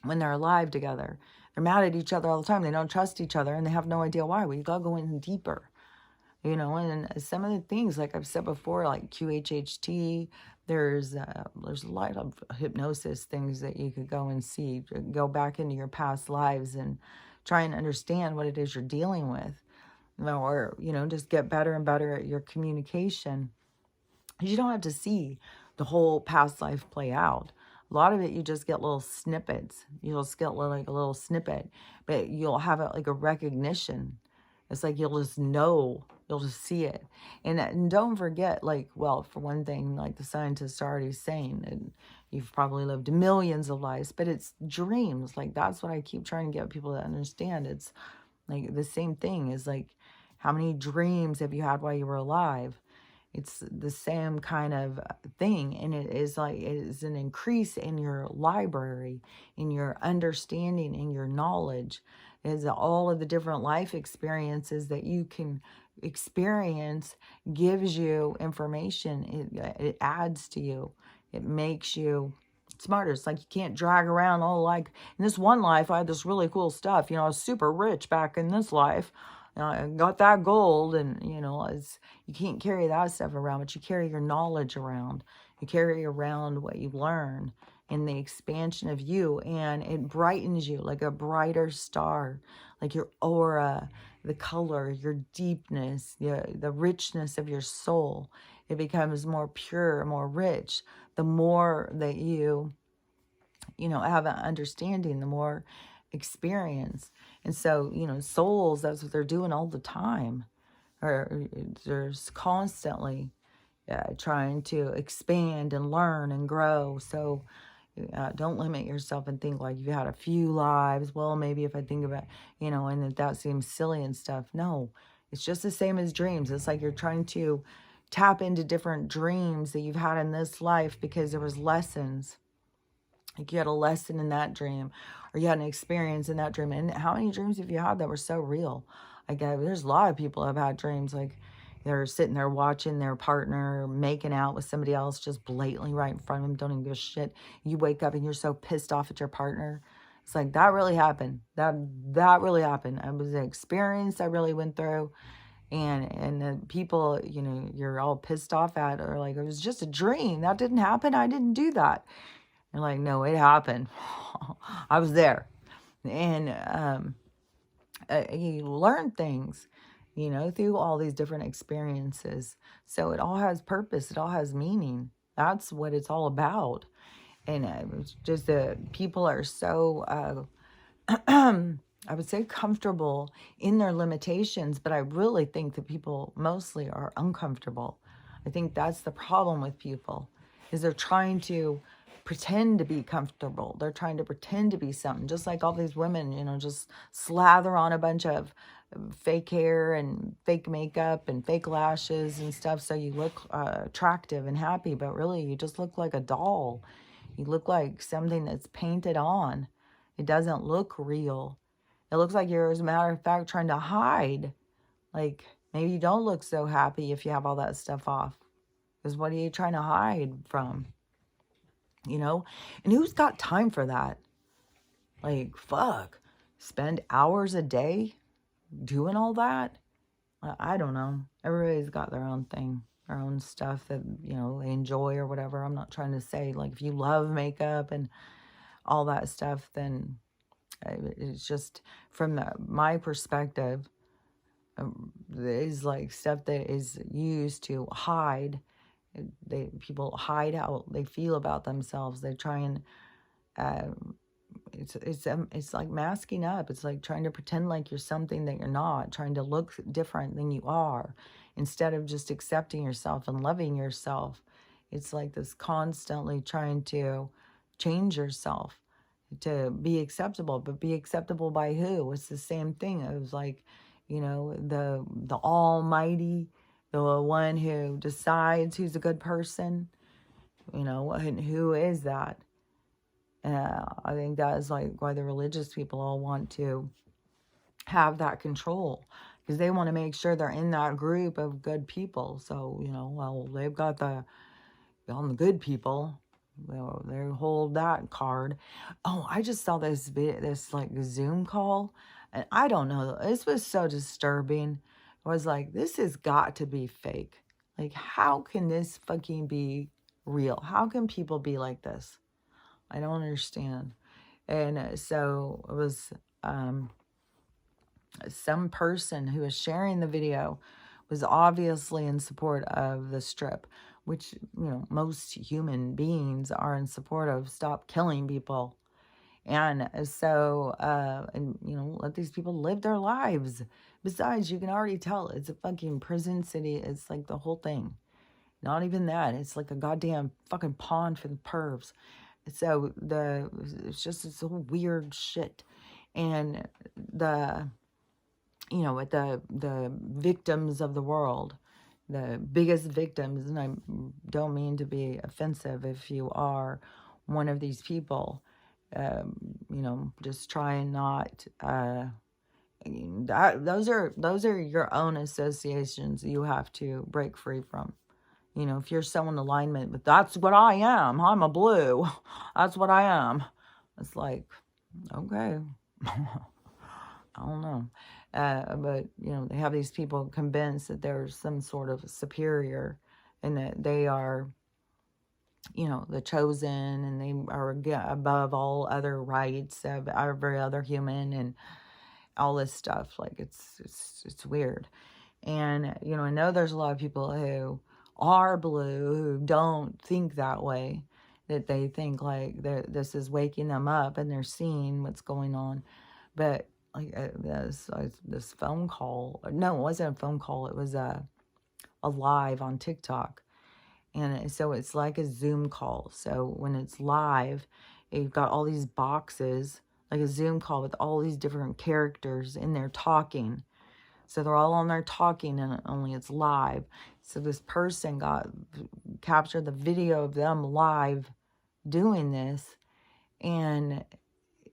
when they're alive together. They're mad at each other all the time. They don't trust each other, and they have no idea why. Well, you gotta go in deeper. And some of the things, like I've said before, like QHHT, there's a lot of hypnosis things that you could go and see, go back into your past lives and try and understand what it is you're dealing with, or, just get better and better at your communication. You don't have to see the whole past life play out. A lot of it, you just get little snippets. You'll just get like a little snippet, but you'll have it like a recognition. It's like you'll just know, you'll just see it. And don't forget, like, well, for one thing, like the scientists are already saying, and you've probably lived millions of lives, but it's dreams. Like, that's what I keep trying to get people to understand. It's like the same thing is like, how many dreams have you had while you were alive? It's the same kind of thing. And it is an increase in your library, in your understanding, in your knowledge. Is all of the different life experiences that you can experience gives you information. It adds to you. It makes you smarter. It's like you can't drag around, like in this one life, I had this really cool stuff. I was super rich back in this life. I got that gold, and, you can't carry that stuff around, but you carry your knowledge around. You carry around what you learn in the expansion of you, and it brightens you like a brighter star, like your aura, the color, your deepness, the richness of your soul. It becomes more pure, more rich. The more that you have an understanding, the more experience. And so, souls, that's what they're doing all the time. Or they're constantly trying to expand and learn and grow. So don't limit yourself and think like you've had a few lives. Well, maybe if I think about, and that seems silly and stuff. No, it's just the same as dreams. It's like you're trying to tap into different dreams that you've had in this life because there was lessons. Like you had a lesson in that dream, or you had an experience in that dream. And how many dreams have you had that were so real? Like there's a lot of people have had dreams like they're sitting there watching their partner making out with somebody else just blatantly right in front of them, don't even give a shit. You wake up and you're so pissed off at your partner. It's like, that really happened. That really happened. It was an experience I really went through. And the people, you're all pissed off at are like, it was just a dream. That didn't happen. I didn't do that. You're like, no, it happened. I was there. And you learn things, through all these different experiences. So it all has purpose. It all has meaning. That's what it's all about. And it's just that people are so, I would say, comfortable in their limitations, but I really think that people mostly are uncomfortable. I think that's the problem with people, is they're trying to pretend to be comfortable. They're trying to pretend to be something, just like all these women, just slather on a bunch of fake hair and fake makeup and fake lashes and stuff so you look attractive and happy, but really you just look like a doll. You look like something that's painted on. It doesn't look real. It looks like you're, as a matter of fact, trying to hide. Like, maybe you don't look so happy if you have all that stuff off. Because what are you trying to hide from? And who's got time for that? Like, fuck, spend hours a day doing all that? I don't know. Everybody's got their own thing, their own stuff that, they enjoy or whatever. I'm not trying to say, like, if you love makeup and all that stuff, then it's just from my perspective, is like stuff that is used to hide. People hide how they feel about themselves. They try and it's like masking up. It's like trying to pretend like you're something that you're not, trying to look different than you are, instead of just accepting yourself and loving yourself. It's like this constantly trying to change yourself to be acceptable, but be acceptable by who? It's the same thing. It was like, the almighty, the one who decides who's a good person, and who is that? I think that is like why the religious people all want to have that control, because they want to make sure they're in that group of good people. So, you know, well, they've got on the good people, well, they hold that card. Oh, I just saw this like Zoom call, and I don't know, this was so disturbing. I was like, this has got to be fake. Like, how can this fucking be real? How can people be like this? I don't understand. And so it was some person who was sharing the video was obviously in support of the strip, which, you know, most human beings are in support of. Stop killing people. And so, and, you know, let these people live their lives. Besides, you can already tell it's a fucking prison city. It's like the whole thing. Not even that. It's like a goddamn fucking pond for the pervs. So it's just this whole weird shit. And you know, with the victims of the world, the biggest victims, and I don't mean to be offensive if you are one of these people, you know, just try and not, those are your own associations you have to break free from. You know, if you're so in alignment with, that's what I am, I'm a blue, that's what I am. It's like, okay. I don't know. But, you know, they have these people convinced that there's some sort of superior and that they are, you know, the chosen, and they are above all other rights of every other human and all this stuff. Like, it's weird. And, you know, I know there's a lot of people who are blue who don't think that way, that they think like this is waking them up and they're seeing what's going on. But like this phone call, no, it wasn't a phone call, it was a live on TikTok. And so it's like a Zoom call. So when it's live, you've got all these boxes, like a Zoom call with all these different characters in there talking. So they're all on there talking, and only it's live. So this person captured the video of them live doing this, and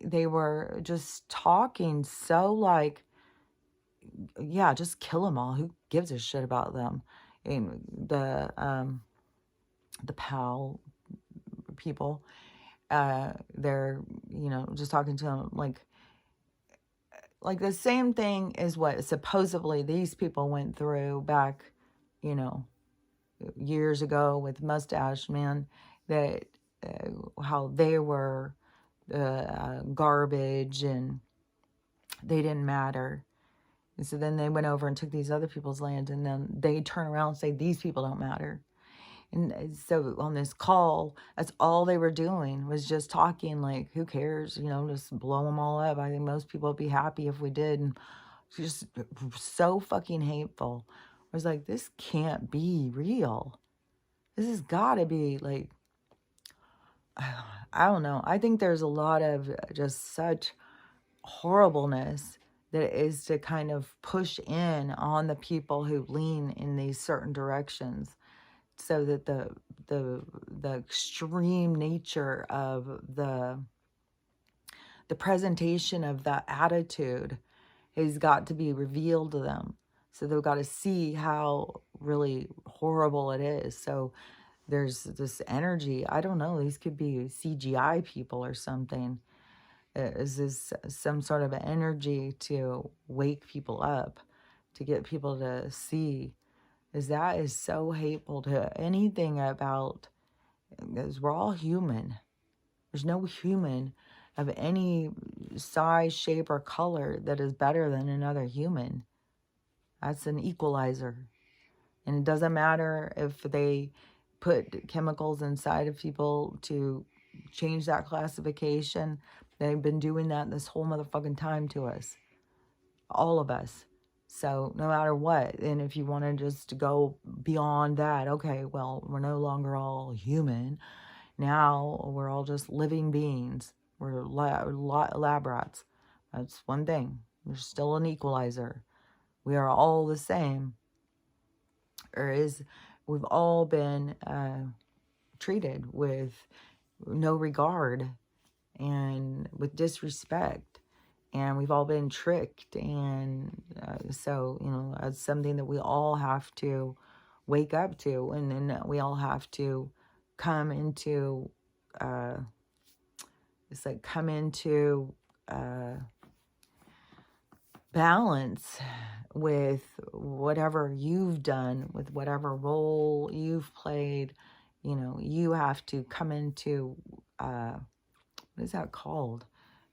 they were just talking so like, yeah, just kill them all. Who gives a shit about them? And the PAL people, they're, you know, just talking to them like the same thing as what supposedly these people went through back, you know, years ago with Mustache Man, that how they were garbage and they didn't matter. And so then they went over and took these other people's land, and then they turn around and say these people don't matter. And so on this call, that's all they were doing was just talking, like, who cares, you know, just blow them all up. I think most people would be happy if we did. And just so fucking hateful. I was like, this can't be real. This has got to be like, I don't know. I think there's a lot of just such horribleness that is to kind of push in on the people who lean in these certain directions, so that the extreme nature of the presentation of that attitude has got to be revealed to them. So they've got to see how really horrible it is. So there's this energy. I don't know. These could be CGI people or something. Is this some sort of energy to wake people up, to get people to see? That is so hateful to anything about, because we're all human. There's no human of any size, shape, or color that is better than another human. That's an equalizer. And it doesn't matter if they put chemicals inside of people to change that classification. They've been doing that this whole motherfucking time to us. All of us. So no matter what, and if you want to just go beyond that, okay, well, we're no longer all human. Now we're all just living beings. We're lab rats. That's one thing. There's still an equalizer. We are all the same. We've all been treated with no regard. and with disrespect. And we've all been tricked. And so, it's something that we all have to wake up to. And then we all have to come into, come into balance with whatever you've done, with whatever role you've played. You have to come into, what is that called?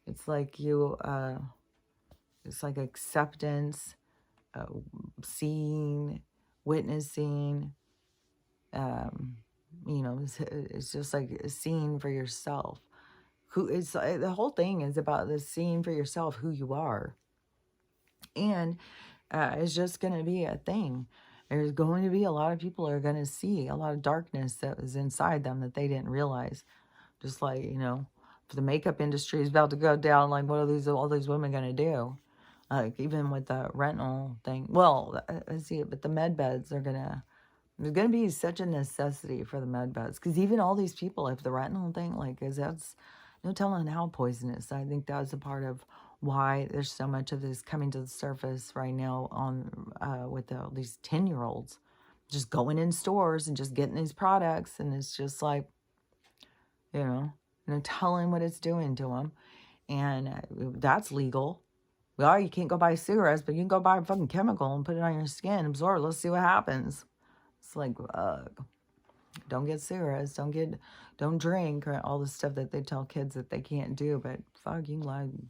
It's like it's like acceptance, seeing, witnessing, it's just like seeing for yourself. The whole thing is about the seeing for yourself who you are. And it's just going to be a thing. There's going to be a lot of people are going to see a lot of darkness that was inside them that they didn't realize. Just like, if the makeup industry is about to go down, like, what are all these women going to do? Like, even with the rental thing. Well, I see it, but the med beds are there's going to be such a necessity for the med beds. Because even all these people, if the retinol thing, that's no telling how poisonous. I think that's a part of why there's so much of this coming to the surface right now with these 10-year-olds just going in stores and just getting these products. And it's just like, telling what it's doing to them. And that's legal. Well, you can't go buy cigarettes, but you can go buy a fucking chemical and put it on your skin, absorb. Let's see what happens. It's like, don't get cigarettes, don't drink, or all the stuff that they tell kids that they can't do. But fuck, you can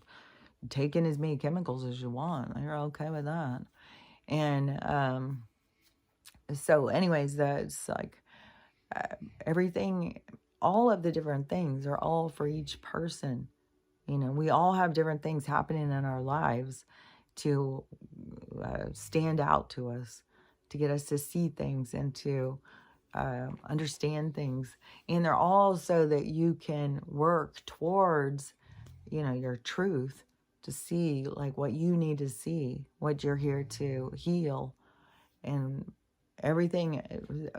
take in as many chemicals as you want. You're okay with that. And so, anyways, that's like everything. All of the different things are all for each person. We all have different things happening in our lives to stand out to us, to get us to see things and to understand things. And they're all so that you can work towards, your truth, to see like what you need to see, what you're here to heal, and everything.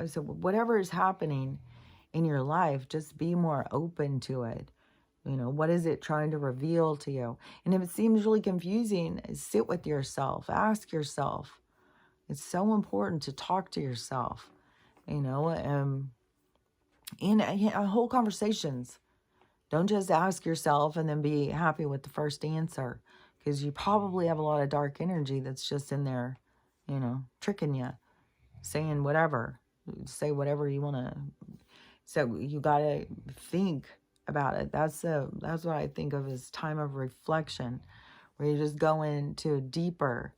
So whatever is happening in your life, just be more open to it. What is it trying to reveal to you? And if it seems really confusing, sit with yourself, ask yourself. It's so important to talk to yourself, in whole conversations. Don't just ask yourself and then be happy with the first answer, because you probably have a lot of dark energy that's just in there, tricking you, saying whatever, say whatever you want to. So you got to think about it. That's what I think of as time of reflection, where you just go into deeper,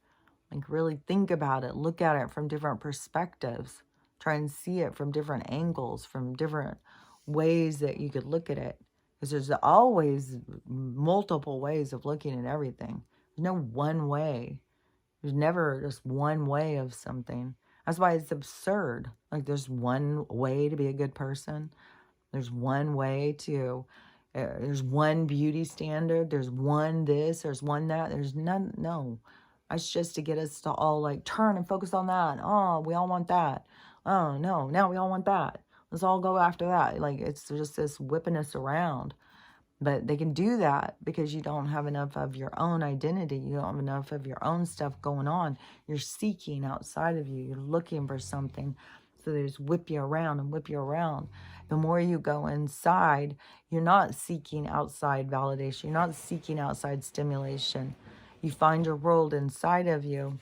like really think about it, look at it from different perspectives, try and see it from different angles, from different ways that you could look at it. Because there's always multiple ways of looking at everything. There's no one way. There's never just one way of something. That's why it's absurd. Like, there's one way to be a good person. There's one way to, there's one beauty standard. There's one this, there's one that. There's none, no. It's just to get us to all like turn and focus on that. Oh, we all want that. Oh, no, now we all want that. Let's all go after that. Like, it's just this whipping us around. But they can do that because you don't have enough of your own identity. You don't have enough of your own stuff going on. You're seeking outside of you. You're looking for something. So they just whip you around and whip you around. The more you go inside, you're not seeking outside validation. You're not seeking outside stimulation. You find your world inside of you.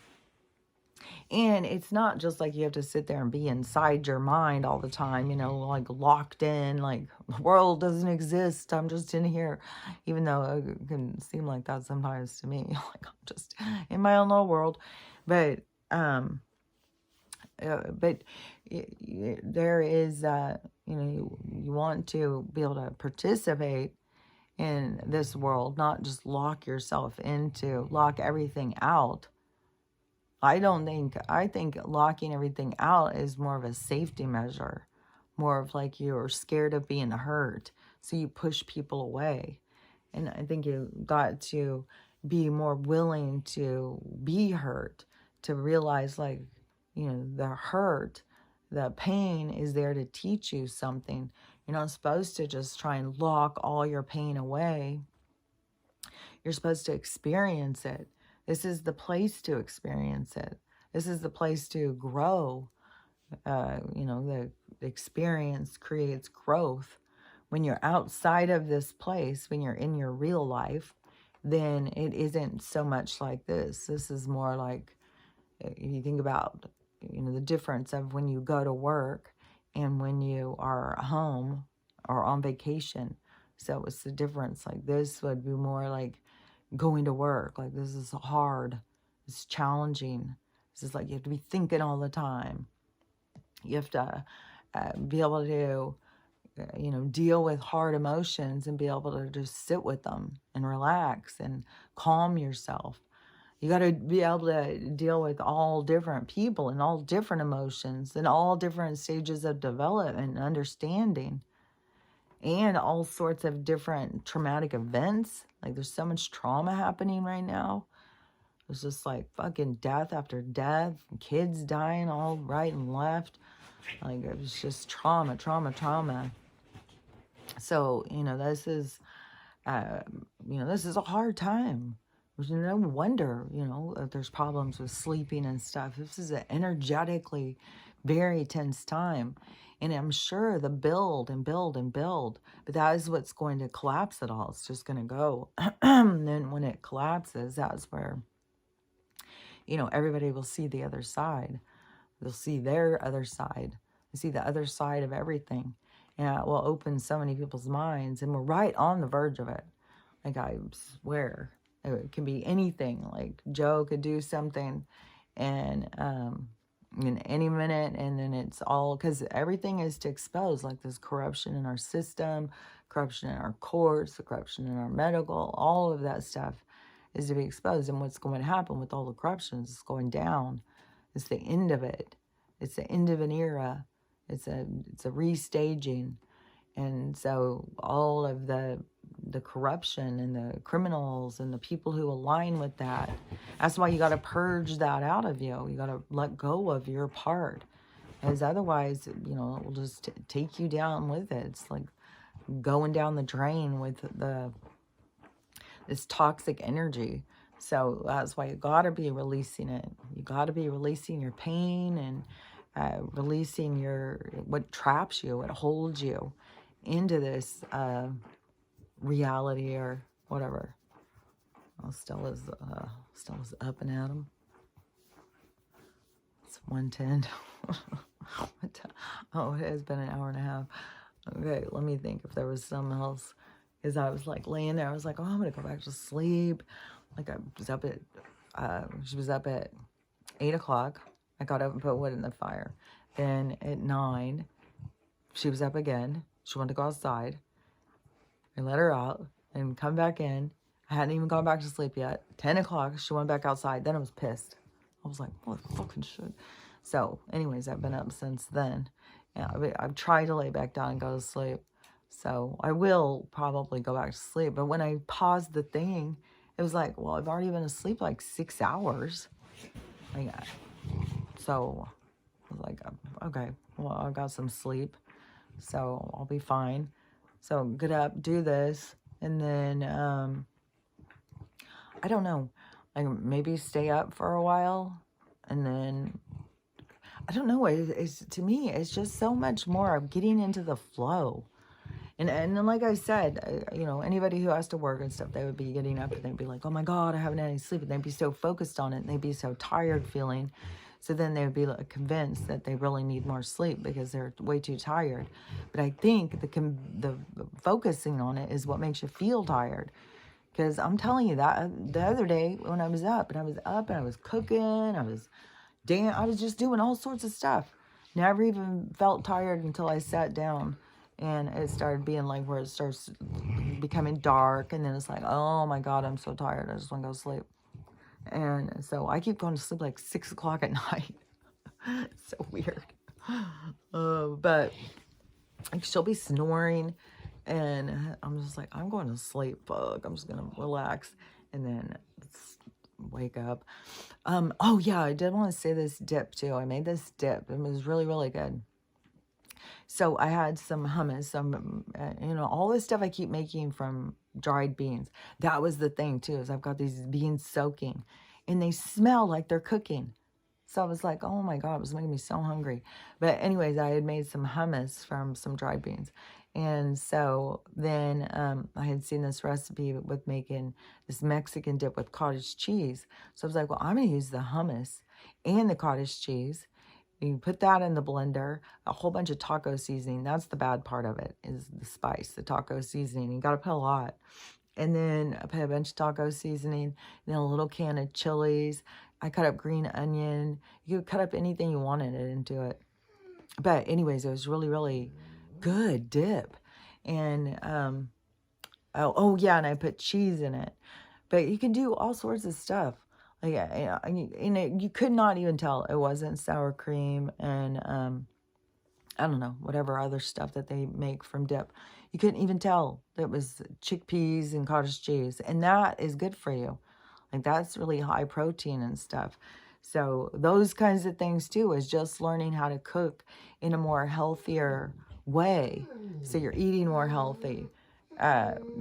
And it's not just like you have to sit there and be inside your mind all the time, like locked in, like the world doesn't exist. I'm just in here, even though it can seem like that sometimes to me, like I'm just in my own little world. But there is, you want to be able to participate in this world, not just lock everything out. I think locking everything out is more of a safety measure, more of like you're scared of being hurt, so you push people away. And I think you got to be more willing to be hurt, to realize like, the hurt, the pain is there to teach you something. You're not supposed to just try and lock all your pain away. You're supposed to experience it. This is the place to experience it. This is the place to grow. The experience creates growth. When you're outside of this place, when you're in your real life, then it isn't so much like this. This is more like, if you think about, the difference of when you go to work and when you are home or on vacation. So it's the difference. Like this would be more like going to work. Like this is hard. It's challenging. This is like you have to be thinking all the time. You have to be able to, deal with hard emotions and be able to just sit with them and relax and calm yourself. You got to be able to deal with all different people and all different emotions and all different stages of development and understanding and all sorts of different traumatic events. Like there's so much trauma happening right now. It's just like fucking death after death, kids dying all right and left. Like it was just trauma. So, this is, this is a hard time. There's no wonder, that there's problems with sleeping and stuff. This is an energetically very tense time. And I'm sure the build, but that is what's going to collapse it all. It's just going to go. And then when it collapses, that's where, everybody will see the other side. They'll see their other side. They see the other side of everything. And it will open so many people's minds. And we're right on the verge of it. Like, I swear. It can be anything. Like, Joe could do something. And in any minute. And then it's all... Because everything is to expose. Like, there's corruption in our system. Corruption in our courts. Corruption in our medical. All of that stuff is to be exposed. And what's going to happen with all the corruption is it's going down. It's the end of it. It's the end of an era. It's a restaging. And so all of the corruption and the criminals and the people who align with that, that's why you got to purge that out of you. You got to let go of your part. Because otherwise, it will just take you down with it. It's like going down the drain with this toxic energy. So that's why you got to be releasing it. You got to be releasing your pain and releasing what traps you, what holds you into this reality or whatever. Oh, Stella's up and at 'em. It's 1:10. Oh, it has been an hour and a half. Okay, let me think if there was something else. Because I was like laying there. I was like, oh, I'm going to go back to sleep. Like I was up at, she was up at 8 o'clock. I got up and put wood in the fire. Then at 9, she was up again. She wanted to go outside. I let her out and come back in. I hadn't even gone back to sleep yet. 10 o'clock, she went back outside. Then I was pissed. I was like, what fucking shit. So anyways, I've been up since then. Yeah, I've tried to lay back down and go to sleep. So I will probably go back to sleep. But when I paused the thing, it was like, well, I've already been asleep like 6 hours. So I was like, okay, well, I got some sleep. So I'll be fine. So get up, do this. And then, I don't know, like maybe stay up for a while. And then, I don't know, to me, it's just so much more of getting into the flow. And then, like I said, anybody who has to work and stuff, they would be getting up and they'd be like, oh my God, I haven't had any sleep. And they'd be so focused on it and they'd be so tired feeling. So then they would be like convinced that they really need more sleep because they're way too tired. But I think the focusing on it is what makes you feel tired. Because I'm telling you that the other day when I was up and I was cooking, I was just doing all sorts of stuff. Never even felt tired until I sat down. And it started being like where it starts becoming dark. And then it's like, oh my God, I'm so tired. I just want to go to sleep. And so I keep going to sleep like 6 o'clock at night. It's so weird. But she'll be snoring. And I'm just like, I'm going to sleep. Fuck. I'm just going to relax. And then wake up. Oh yeah, I did want to say this dip too. I made this dip. It was really, really good. So I had some hummus, some, all this stuff I keep making from dried beans. That was the thing too, is I've got these beans soaking and they smell like they're cooking. So I was like, oh my God, it was making me so hungry. But anyways, I had made some hummus from some dried beans. And so then I had seen this recipe with making this Mexican dip with cottage cheese. So I was like, well, I'm going to use the hummus and the cottage cheese. You put that in the blender, a whole bunch of taco seasoning. That's the bad part of it, is the spice, the taco seasoning. You got to put a lot. And then I put a bunch of taco seasoning, then a little can of chilies. I cut up green onion. You could cut up anything you wanted it into it. But anyways, it was really, really good dip. And, oh yeah, and I put cheese in it. But you can do all sorts of stuff. Like, you could not even tell it wasn't sour cream and, I don't know, whatever other stuff that they make from dip. You couldn't even tell that it was chickpeas and cottage cheese. And that is good for you. Like, that's really high protein and stuff. So those kinds of things too is just learning how to cook in a more healthier way. So you're eating more healthy.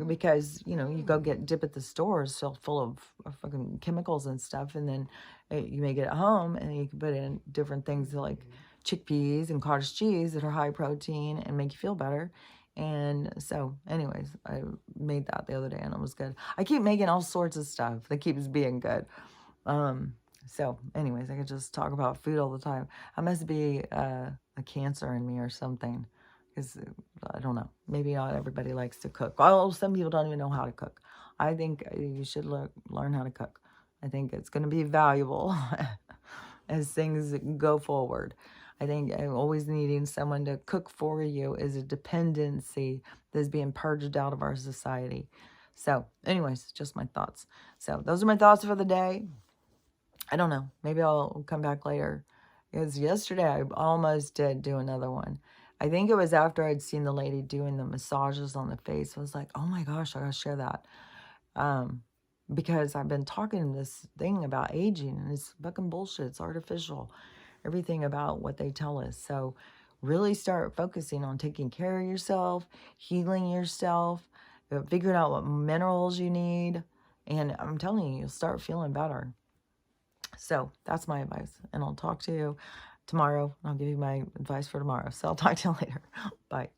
Because, you go get dip at the stores so full of fucking chemicals and stuff. And then you make it at home and you can put in different things like chickpeas and cottage cheese that are high protein and make you feel better. And so anyways, I made that the other day and it was good. I keep making all sorts of stuff that keeps being good. So anyways, I could just talk about food all the time. I must be a cancer in me or something. Because, I don't know, maybe not everybody likes to cook. Well, some people don't even know how to cook. I think you should learn how to cook. I think it's going to be valuable as things go forward. I think always needing someone to cook for you is a dependency that's being purged out of our society. So, anyways, just my thoughts. So, those are my thoughts for the day. I don't know. Maybe I'll come back later. Because yesterday I almost did do another one. I think it was after I'd seen the lady doing the massages on the face. I was like, oh my gosh, I gotta share that. Because I've been talking this thing about aging and it's fucking bullshit. It's artificial. Everything about what they tell us. So really start focusing on taking care of yourself, healing yourself, figuring out what minerals you need. And I'm telling you, you'll start feeling better. So that's my advice. And I'll talk to you tomorrow. I'll give you my advice for tomorrow. So I'll talk to you later. Bye.